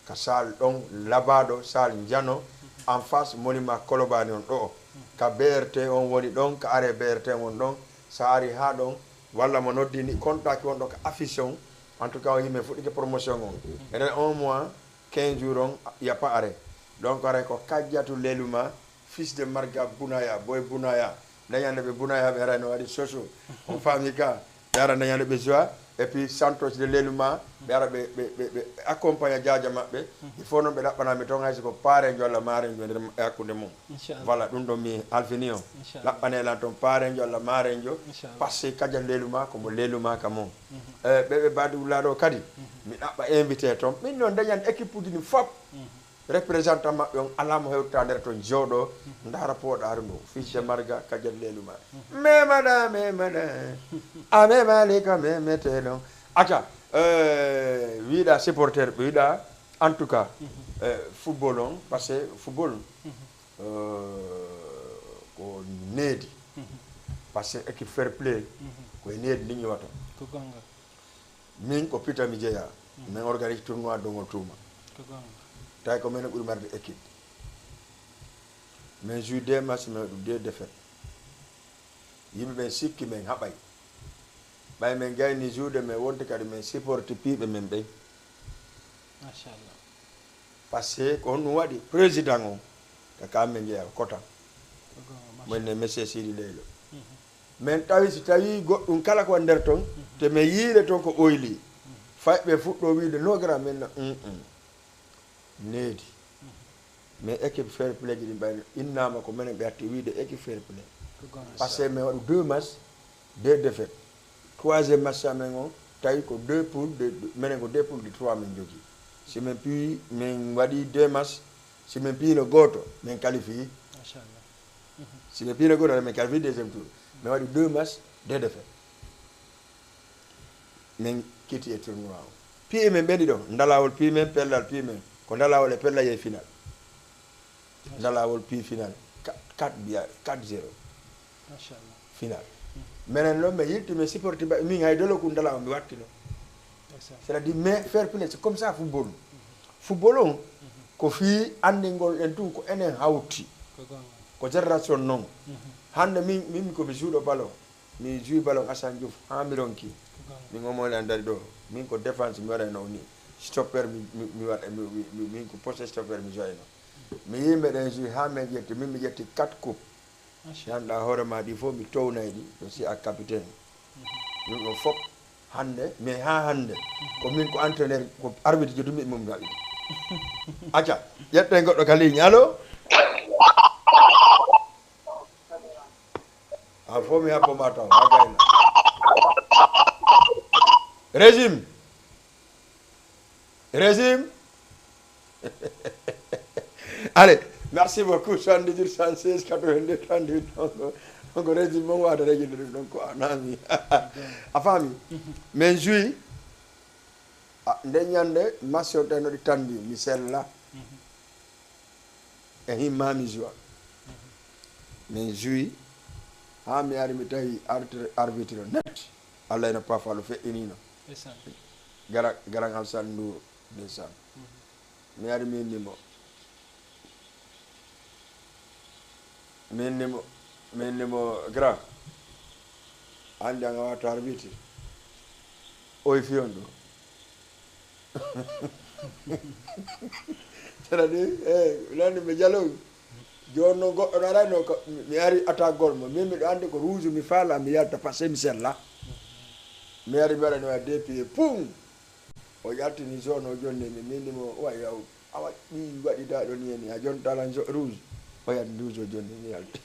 ka sal ɗon labaɗo sal jano en face monument Kolobani on ɗo ka BRT on woni ɗon ka are BRT on ɗon sa ari ha ɗon walla mo noddini contact on ɗo ka affiche on en tout cas o yimɓe fuɗɗike promotion on enen 1 mois 15 jours on y a pas arrêt donc aray ko Kadiatou Leluma fils de Marga Bounaya boy Bounaya dañande ɓe Bounaya ɓe arano waɗi soso on famille ka ɓe ara dañande ɓe joie et puis Santos de Leluma ɓe ara ɓe accompagne jaaja maɓɓe il faut noon ɓe ɗaɓɓanami toon hayso ko parejo alla marejo nder hakkude mum voilà ɗum ɗon mi alfini on ɗaɓɓanelan toon parejo alla marejo par ce que Kadiatou Leluma komo Leluma ka mum ɓeɓe badulaɗo kadi mi ɗaɓɓa invité toon min noon dañande équipe uji ni fop représentant maɓɓe on alamo hewta nder toon jewɗo dara pooɗaru ndu fils de Marga Kadiatou Leluma memaɗa a memali ka memeteɗon acca wiiɗa supporter ɓe wiiɗa en tout cas football on par ce que football ko needi par ce que équipe fair play koye needi ndi ñiwata min ko Pita mi jeeya min organise tournoi dongol tuuma tawi ko minen ɓuuri marde équipe min joue 2 matchs min waɗi 2 défaites yimɓe ɓen sikki min haɓay ɓay min gayni joude min wonti kadi min supporte piiɓe min ɓen machallah par ce que ko honɗum waɗi président o ko kamin jeeya kotan wonne monsieur Sidi Leylo min tawi si tawi goɗɗum kala ko nder toon te min yiile toon ko ɓoyli fayɓe fuɗɗo wiide nogram min no needi mais équipe fair play ji ɗin ɓayno innama ko minen ɓe atti wiide équipe fair play par ce que min waɗi 2 matchs 2 défaites 3e match amen o tawi ko 2 poules minen ko 2 poules de 3 min jogui si min puis min waɗi 2 matchs si min piino goto min qualifie si min piino goto min qualifie 2e tour min waɗi 2 matchs 2 défaites min kitti e tournoi o pii men ɓeɗi ɗo dalawol pii men pellal pii men ko dalawol e pella ye final dalawol pii final 4-0 final menen noon mi yilti mi supporti min hay dolo ko dalawa mi wattino c'est-à-dire mais fair play c'est comme ça football on ko fi andingol en tun ko enen hawti ko génération noon hande min ko mi jouɗo ballon mi joui ballon Assane Diouf ha mi ronki min omone andari ɗo min ko défense mi waɗayno ni stopper mi waɗa min ko poste stopper mi joyno mi yimɓe ɗen joui ha min ƴetti min mi ƴetti 4 coupe ganduɗa hoorema ɗi fof mi townayi ɗi to si a capitaine min ɗo fof hande mais ha hande ko min ko entraîneur ko arbitre jodumi mum waɗi acca ƴetten goɗɗo ka ligne allo a fof mi habboma taw ha gayna régime allez merci beaucoup 78 116 82 38 donc régime moom waade régime ɗum donc ko anami a faami min joui nde ñande match o tenoɗi tandi mi sella e himmami joie min joui ha mi ari mi tawi arbitre net Allah ina pafalo feƴƴinino garan Alsane Ndour ndeysaan mi ari min nimo grand andi anga wata arbitre oy fiyon ɗo c'est-à-dire landi mi jalowi joni noon goɗɗo no arayno ko mi ari attaque gol mo min miɗo andi ko rouge mi faala mi yalta par ce mi sella mi ari mi waɗani wa deux pieds pum o ƴaltini zone o jonni mi minnimo way yaw awa ɗi waɗida ɗo ni heni a joni talan rouge o yat rouge o jonni mi yalti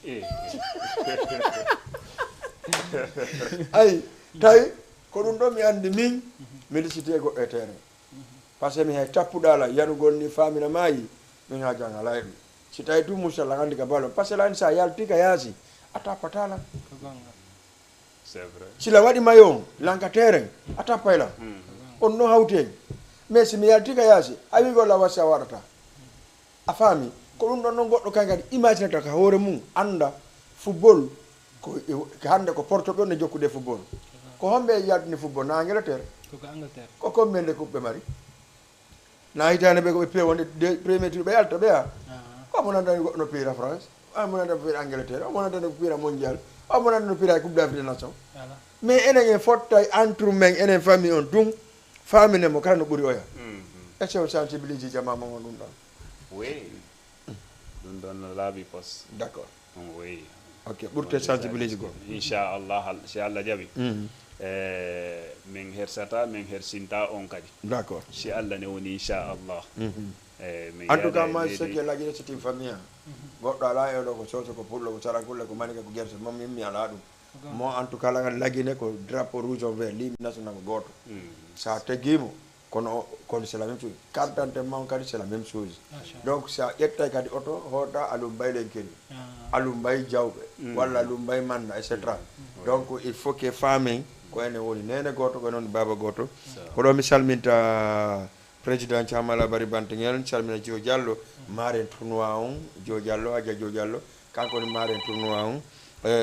ayi tawi ko ɗum ɗo mi andi min miɗo cité goɗɗo e terrain par ce que mi hay tappuɗala yanugol ni famina maayi min ha jang ala e ɗum si tawi tout mousallah andi ka ballon par ce que lani sa yalti ka yaasi a tappatala c'est vrai sila waɗi mayo on lanka terrain a tappayla on no hawte mais si mi yalti ka yaasi a wi golla wasi a waɗata a faami ko ɗum ɗon noon goɗɗo kay kadi imaginata ka hoore mum anda football ko hande ko porto ne jokkude football ko homɓe yaltini football na Angleterre ko combien de coupe ɓe mari na hitande ɓe koɓe piya wonde premier tour ɓe yalta ɓeya omo nandani goɗɗo no piira France omo nandani ko piira Angleterre omo nandani ko piira mondial omo nandani no piira coupe d'Afrique des nations mais enen en fotta entre men enen famille on tun faminemo kala no ɓuuri oya est ce que on sensibilise jamama on ɗum ɗon oui ɗum ɗon no laaɓi pos d' accord oui ok ɓurte sensibilise goo inchallah si Allah jaɓi min hersata min hersinta on kadi d' accord si Allah ne woni inchallah en tout cas ma seki laaƴire c'est une famille goɗɗo ala e ɗo ko soso ko pullo ko sarakulle ko manika ko guerte mom mi ala ɗum mo en tout cas lagal laguine ko drapeau rouge on vert limi national ko goto sa teguimo kono c'est la même chose carte d'identité man kadi c'est la même chose donc sa ƴettay kadi oto hoota alum baylenkeri alum bay jawɓe walla alum bay manda et cetera donc il faut que famen ko ene woni nene goto ko noon baba goto ko ɗo mi salminta président Thiamala Bari Bantingel salmina Dio Diallo maren tournoi on Dio Diallo Adja Dio Diallo kanko ni maren tournoi on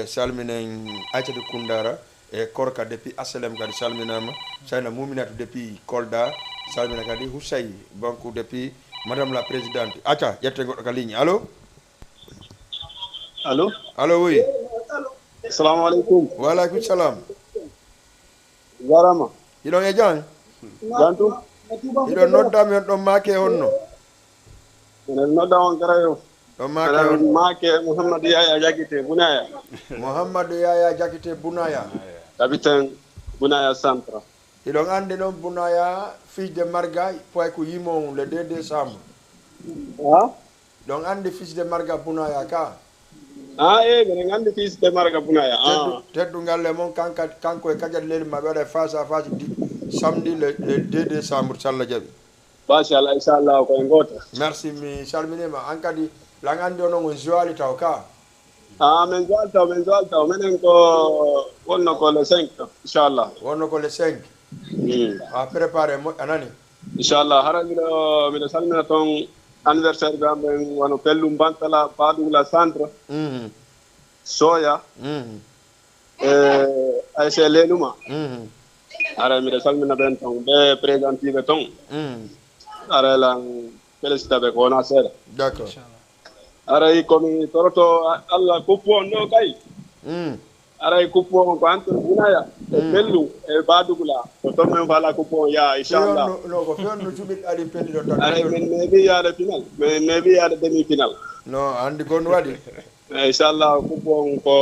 salminen Aïssatou Koundara e Korka depuis Aslem kadi salminama sayna Mouminatou depuis Kolda salmina kadi Houssay banque depuis madame la présidente acca ƴette goɗɗo ka ligne allo allo oui assalamu aleykum wa aleykum salam jarama hiɗon e jang jantu hiɗon noddami on ɗon maake honno enen nodda on karayo ɗon maake on maake Mouhamadou Yaya Jakite Bounaya Mouhamadou Yaya Jakite Bounaya capitaine Bounaya centre hiɗon andi noon Bounaya fils de Marga poy ko yimon le 2 décembre ɗon andi fils de Marga Bounaya ka minen andi fils de Marga Bounaya teddungal le moon kanko e kadiat leydi maɓe waɗa face à face samedi le 2 décembre so Allah jaaɓi machallah inchallah koye goto merci mi salminima an kadi lang andi o noon on joali taw ka min joal taw minen ko wonno ko le 5 inchallah wonno ko le 5 a préparé moƴƴa nani inchallah hara miɗo salmina toon anniversaire ga men wono Pellum Bantala Badugla centre Soya ASC Leluma ara miɗo salmina ɓen toon ɓe présidentiɓe toon ara lan félicita ɓe ko wona seeɗa d' accord aray komi toroto Allah kuppu on ɗo kay aray kuppu on ko entre Bounaya e Pellum e Badugla ko toon min fala kuppu on yaa inchallah no ko fewn no cuɓiɗ aɗi pelliɗo tan aray min neeɓi yaade final min neeɓi yaade demi final non andi gon waɗi inchallah kuppu on ko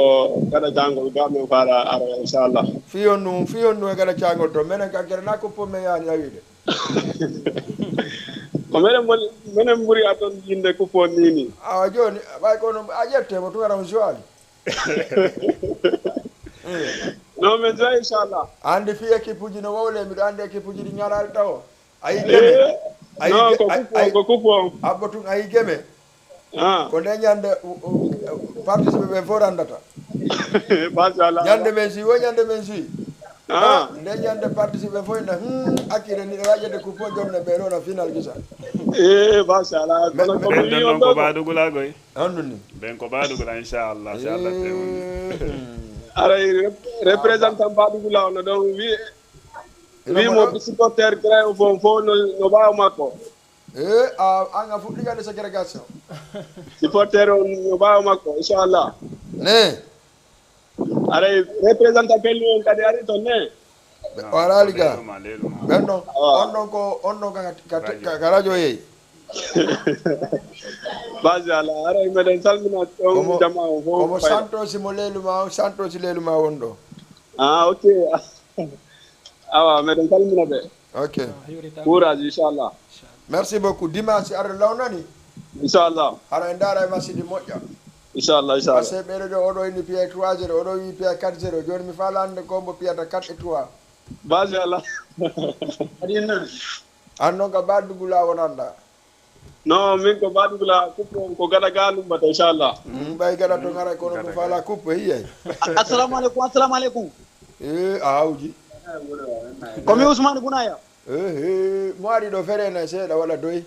gaɗa jangol ga min fala ara inchallah fiyon nu e gaɗa cagol to minen kankere na kuppu men yaani awide ko minen ɓuuri a toon yinde kuppu on nini awa joni ɓay kono a ƴettemo tugara on joali non min joyi inchallah andi fi équipe uji no wowle mbiɗo andi équipe uji ɗi ñalali taw ayi ko kuppu on abba tun ayi gueme ko nde ñande participe ɓe fof randata machallah ñande men si wo ñande men si Ndeñande participer foy na akire ni wajede coupon jomne ɓe ɗo na final gisa machallah kono ko ben mi don on ko ɗo baadugula goy anduni ben ko baadugula inchallah si Allah teewni aray représentant baɗugula ono ɗon wimo supporter créé fo no ɓaawa makko anga fuɗɗigade ségrégation supporter on no ɓaawa makko inchallah ne aray représentant pelli on kadi ari toon ne wala liga ɓenɗon on ɗon ka radio yeyi machallah aray meɗen salmina on jama o fof omo santosi mo leeluma o santosi leeluma won ɗo ok awa meɗen salmina ɓe ok courage inchallah merci beaucoup dimanche ara lawnani inchallah hara en daara e masidi moƴƴa inchallah par ce que ɓeɗo ɗo oɗo inni piya 3-0 oɗo wi piya 4-0 joni mi falande ko mbo piyata 4-3 machallah an noon ka baddugula wonanda non min ko baɗugula coupe ko gaɗa ga lumbata inchallah ɓay gaɗa to gara kono ko fala coupe yiyay assalamu aleykum a hawji komi Ousmane Bounaya mo ari ɗo ferena seeɗa walla doyi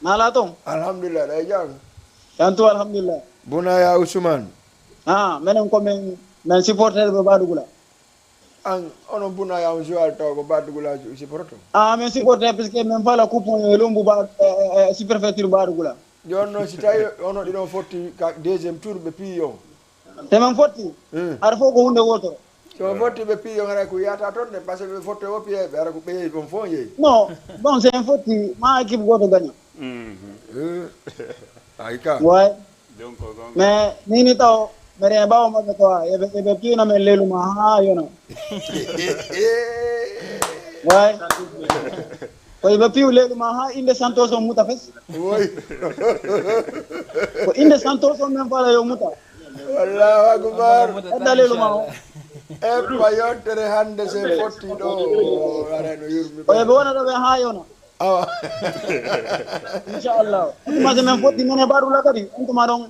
nala toon alhamdulillah ɗay jang tantu alhamdulillah Bounaya Ousmane minen komin min supporter ɓe baɗugula an onon Bounaya on joueur taw ko baɗugula supporto min supporter puisque min fala coupon e lombu superfecture baɗugula joni noon si tawi onon ɗiɗon fotti ka deuxiéme tour ɓe piyi on temin fotti aɗa fof ko hunde wotoro so fotti ɓe piyi on ara ko yiyata toon de par ce que ɓe fotte o piyeɓe ara ko ɓeyeyi on fof yeeyi non bon c'est un fotti ma équipe goto gagne ay ka way mais nini taw mbeɗen ɓawa maɓɓe tawa eɓe piina men leeluma ha yona way ko eɓe piiw leeluma ha inde santos o muta fes ko inde santos o men fala yo muta wallahu akbar edda leeluma o eɓa yontere hande se fotti ɗo arano yurmi o eɓe wona ɗo ɓe ha yona awa inchallah tuma se men fotti men e baɗula kadi on tuma ɗon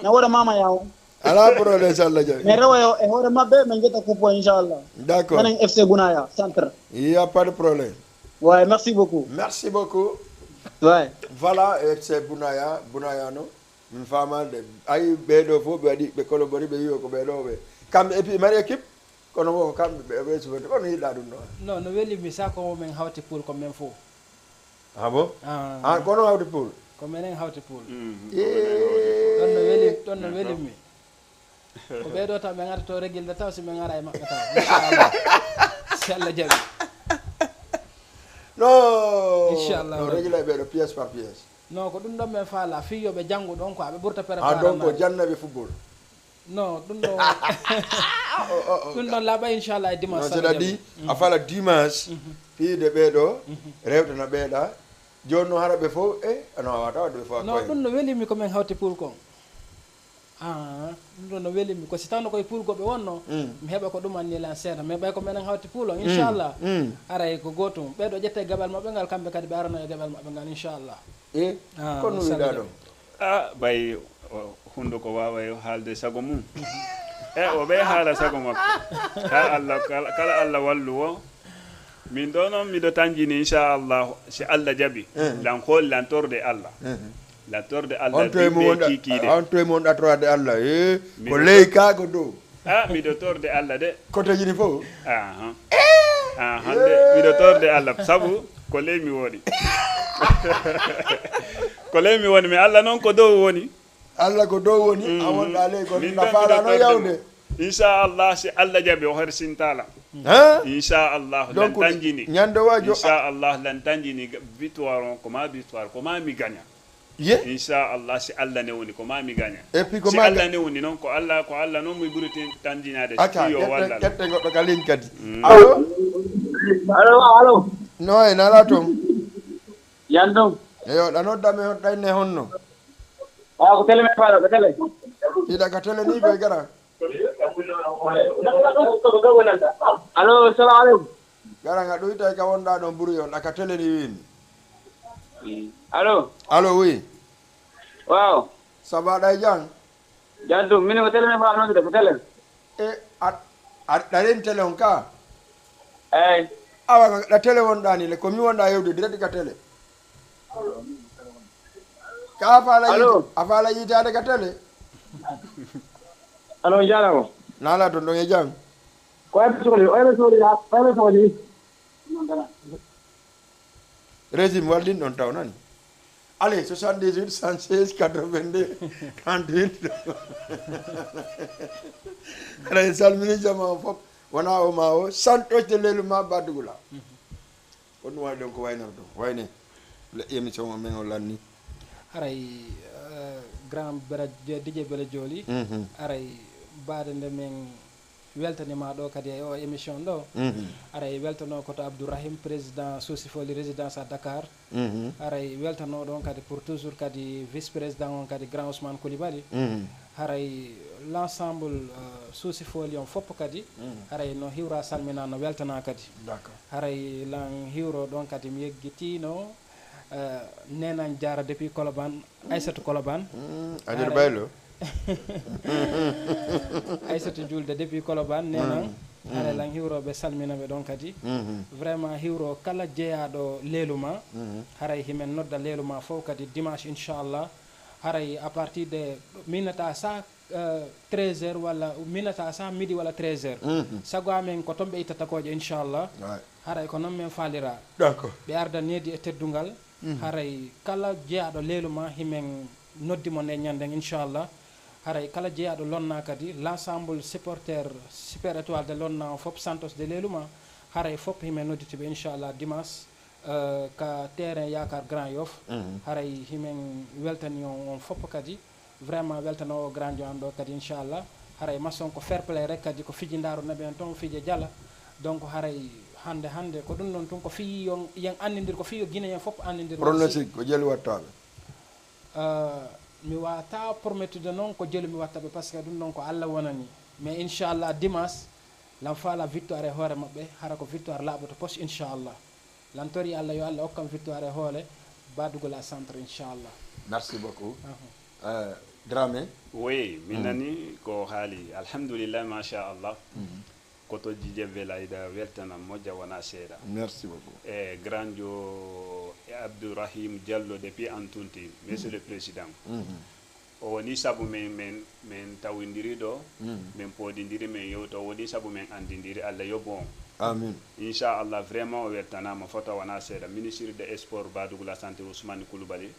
ne woɗa mama yawo ala problème inchallah jaɓi mais rewoyo e hoore mabɓe min jetta coupo inchallah d'accord menen FC Bounaya centre il y a pas de problème ouais merci beaucoup ouais voilà FC Bounaya no min famande ayi ɓeɗo fof ɓe waɗi ɓe collaboré ɓe yiwo ko ɓeɗo ɓe kamɓe et puis mari équipe kono wo ko kamɓe ɓe sufete kono yiɗɗa ɗum ɗon non no welimi sa ko men hawti pool ko men fof bon kono hawti pool ko menen hawti pool ɗon no welimi ko ɓeɗo taw ɓe gata to réguilde taw si min gara e maɓɓe taw inchallah si Allah jaaɓi inchallah no réguila ɓeɗo pièce par pièce non ko ɗum ɗon min faala fiyoɓe janggo ɗon ko aɓe ɓurta préparé donc ko jannaɓe football non ɗum ɗo ɗum ɗon laaɓa inchallah e dimanche c'est à dire a fala dimanche piide ɓeɗo rewtana ɓeeɗa joni no hara ɓe fof no wawata wadde ɓe fof non ɗum no welimi komin hawti pool kon ɗum ɗo no welimi ko si tawno koye pool goɓe wonno mi heeɓa ko ɗum annilan seeɗa mais ɓay ko minen hawti pool o inchallah aray ko gotum ɓeɗo ƴette gaɓal maɓɓe ngal kamɓe kadi ɓe arano e gaɓal maɓɓe ngal inchallah kono wiɗa ɗum ɓay hunde ko wawa haalde sago mum o ɓe haala sago makko ha Allah kala Allah wallu o min ɗo noon miɗo tanjini inchallah si Allah jaaɓi lan hooli lantorde Allah lantorde Allah ɓiɓɓe kikiɗe on toye mon ɗatorade Allah ko ley kago dow miɗo torde Allah de côté jini fof hande miɗo torde Allah saabu ko ley mi woni ko ley mi woni mais Allah noon ko dow woni Allah ko dow woni a wonɗa ley ko nafaala no yawde inchallah si Allah jaaɓi o hersintala inchallah lan tanjini ñande wajo inchallah lan tanjini victoire on koma victoire koma mi gagna inchallah si Allah ne woni koma mi gagna et puis si Allah ne woni noon ko Allah noon mi ɓuriti tanjinade siyo walla ƴette goɗɗo ka ligne kadi allo no e nala toon yandom eyo ɗa noddame ɗayne honno ko télé me faala ko télé hiɗa ka télé ni koye gara allo salamu aleykum gara nga ɗoyta ka wonɗa ɗon ɓuuri on ɗaka télé ni wini allo oui waaw ça va ɗay jang jandum minen ko télé me faala noon ko télé ɗaren télé on ka eyi awa ɗa télé wonɗa ni le komi wonɗa yewde direct ka télé ka a faala yitade ka télé alo jarama nala ton ɗon e jam ko oyɓe sohli régime wallin ɗon taw nani allez 78 116 82 38 aɗa salmini jama fof wona o ma o santoƴde leylu ma badugula on ɗum waɗi ɗon ko waynata ɗum wayne émission o men o lanni aray grand bera DJ Bele Joli aray baade nde men weltanima ɗo kadi e o émission ɗo aray weltano koto Abdourahim président Sosifoli résidence à Dakar aray weltano ɗon kadi pour toujours kadi vice président on kadi grand Ousmane Coulibaly haray l' ensemble Sosifoli on fopp kadi haray no hiwra salmina no weltana kadi haray lan hiwro ɗon kadi mi yeggitino nenan Diara depuis Colobane Aissatou Colobane adir baylo Aissatou Julde depuis Colobane nenan haray lan hiwroɓe salminaɓe ɗon kadi vraiment hiwro kala jeeyaɗo leeluma haray himen nodda leeluma fof kadi dimanche inchallah haray à partir de minata sa 13h walla minata sa midi walla 13h sago amen ko toon ɓe ittata koje inchallah haray ko noon men faalira d'accord ɓe arda needi e teddungal haray kala jeeyaɗo leeluma himen noddimo nde ñanden inchallah haray kala jeeyaɗo lonna kadi l' ensemble supporter super étoile de lonna o fof santos de leeluma haray fof himen nodditiɓe inchallah dimanche ka terrain yakar Grand Yoff haray himen weltani on fof kadi vraiment weltano o grand jo an ɗo kadi inchallah haray maçon ko fair play rek kadi ko fiji daaro naɓe en toon fije jala donc haray hande ko ɗum ɗon tun ko fi yen annidir ko fi yo guinéen fof annidir pronostic ko jeeli wattaɓe mi wata promettude noon ko jeelu mi wattaɓe par ce que ɗum ɗon ko Allah wonani mais inchallah dimanche lan faala victoire e hoore mabɓe hara ko victoire laaɓoto poche inchallah lan tori Allah yo Allah hokkam victoire e hoole badugol à centre inchallah merci beaucoup Dramé oui min nani ko haali alhamdulillah machallah koto Dj Belayda weltanam moƴƴa wona seeɗa merci beaucoup e grand jo Abdourahim Diallo depuis Antunti monsieur le président o woni saabu min tawidiri ɗo min poodidiri min yewto o woni saabu min andidiri Allah yoɓu on amin inchallah vraiment o weltanama foto wona seeɗa ministre de sport badugula santé Ousmane Coulibaly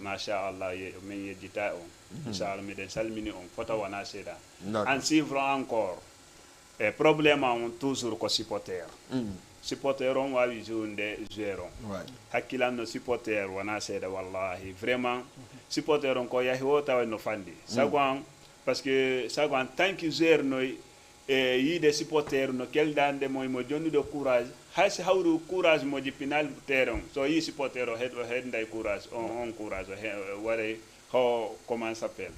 machallah min yejjita on inchallah miɗen salmini on foto wona seeɗa en suivre encore e probléme on toujours ko supporter supporter on wawi jounde joueur on hakkilanno supporter wona seeɗa wallahi vraiment supporter on ko yahi o tawa no fandi sago an par ce que sago en tant que joueur noy e yiide supporter no keldande moye mo jonnude courage haysi hawru courage mo jippinal terrain so yi supporter o hedday courage on courage o waɗay ho comment s'appelle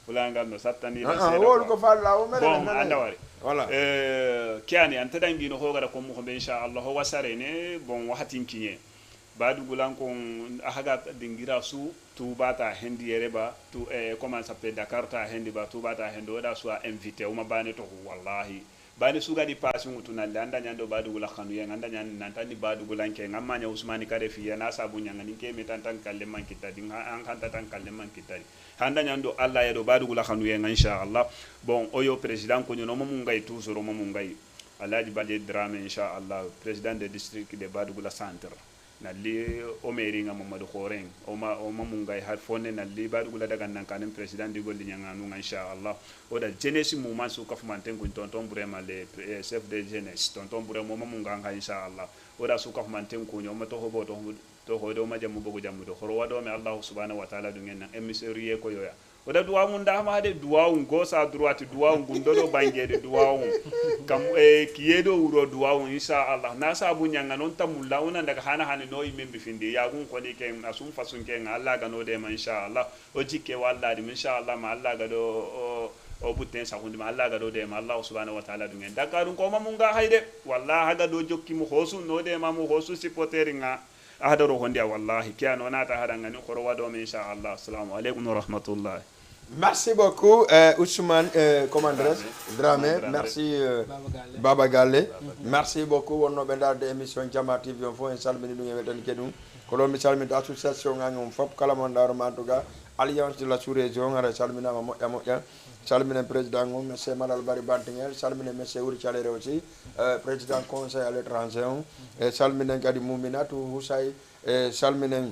fulangal no sattanira wol ko falla o bon anda wari voilà kiani an taɗangino hogara ko mo inchallah ho wasarene bon wahatinkiñe badugulan kon ahaga dingira su tubata hendi yereba tu comment s'appelle Dakar ta hendi ba tubata hendi oda su invité uma bane to wallahi bani sugadi passion utunande anda nyando badugula khanu yen anda nyan nantani badugulan ke ngamma nya Usmani kare fi yana sabu nyanga ni ke metantan kalle man kitadi an kanta tan kalle man kitadi handa nyando Allah yedo badugula khanu yen inshallah bon oyo président ko nyono mo ngay toujours mo ngay Alhaji Badji Dramé inshallah président de district de badugula centre nalli o mairie nga Mamadou Khoreng o mamungay har fonne nalli badugula daga nan kanen président di golli nyanga nu inshallah o da jeunesse mouvement su kafumanten ko tonton vraiment le chef de jeunesse tonton vraiment mamunga nga inshallah o da su kafumanten ko nyoma to hobo to hodo ma jamu bogo jamu do khoro wado me Allah subhanahu wa ta'ala dungen nan emissarié ko yoya o da duwa mun da ma de duwa un gosa droite duwa un gundo bangede duwa un kam kiyedo wuro duwa un inshallah na sabu nyanga non tamulla una daga hana no yimbe findi ya gun ko ni ken asum fasun ken Allah ga no de ma inshallah o jikke walla di inshallah ma Allah ga do o butten sa hunde ma Allah ga do de ma Allah subhanahu wa ta'ala dungen daga dun ko ma mun ga hayde wallahi ga do jokki mu hosu no de ma mu hosu supporteringa ahadaro honde wallahi kiano nata hadanga ni khoro wado ma inshallah assalamu alaikum wa rahmatullah Merci beaucoup, Ousmane, commandresse, Dramé. Merci, Baba Galle. Merci beaucoup, on a bien des émissions Jama TV, on fait un salmini nous y kedum. Kolon mi salmini association ngam fop kala mon dar mantuga alliance de la sous-région ngara salmina mo ya salmina président ngom monsieur Malal Bari Bantingel salmina monsieur Ouri Chalere aussi président conseil à l'étranger salmina kadi Mouminatou Houssay salmina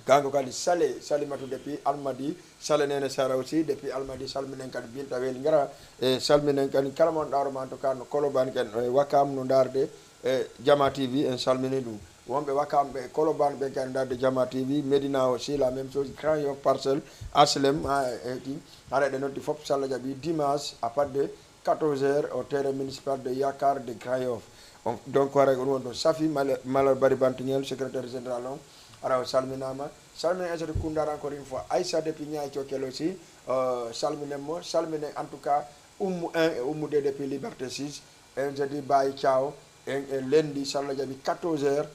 gango kadi salimatu depuis Almadi salenene sara aussi depuis Almadi salminen kadi binta weli ngara salminen kadi kala mon daro man to kan koloban ken wakam no darde Jama TV en salmini dum wonbe wakam be koloban be kan darde Jama TV Medina aussi la même chose Grand Yoff Parcelles HLM arrête de notre fop sala jabi dimanche à partir de 14h au terrain municipal de Yakar de Grand Yoff donc wara on do Safi Malal Bari Bantingel secrétaire général alors salminama salmine Aïssa Koundara encore une fois Aïssa depuis Niayes Thiokel aussi salmine mo salmine en tout cas Oumou de depuis Liberté 6 et je dis bye ciao et lundi salla jabi 14h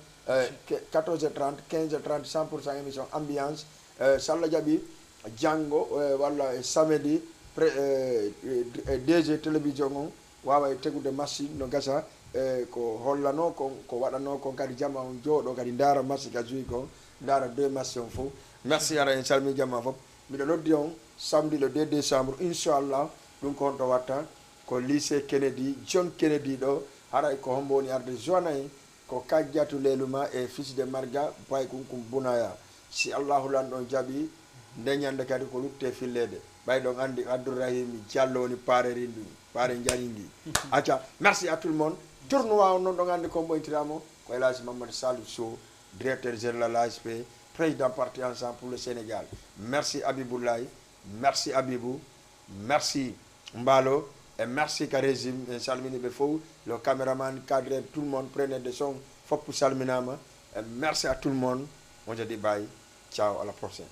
14h30 15h30 100% émission ambiance salla jabi Django wala samedi DG télévision on wawa tegude machine no gasa ko hollano ko waɗano ko kadi jamma on jooɗo kadi ndaara marché ka joyi ko ndaara 2 marché on fof merci ara en calmi jamma fof miɗo noddi on samedi le 2 décembre inchallah ɗum ko honto watta ko lycée Kennedy John Kennedy ɗo haray ko hombo woni arde joinayi ko kajjatu leluma e fils de Marga bay kunkum bunaya si allahu lan ɗon jaaɓi ndeñande kadi ko lutte fillede ɓay ɗon andi Abdourahim Diallo woni paareri ndi paare jani ndi acca merci à tout le monde tournoi non ɗon andi ko ɓoytiramo ko Elhadji Mamadou Salif Sow directeur général de l'ASP président parti ensemble pour le Sénégal merci Abiboulaye merci Abibou merci Mbalo et merci Karésim salmini ɓe fof le caméraman cadre tout le monde prenez des sons fop salminama et merci à tout le monde on se dit bye ciao à la prochaine.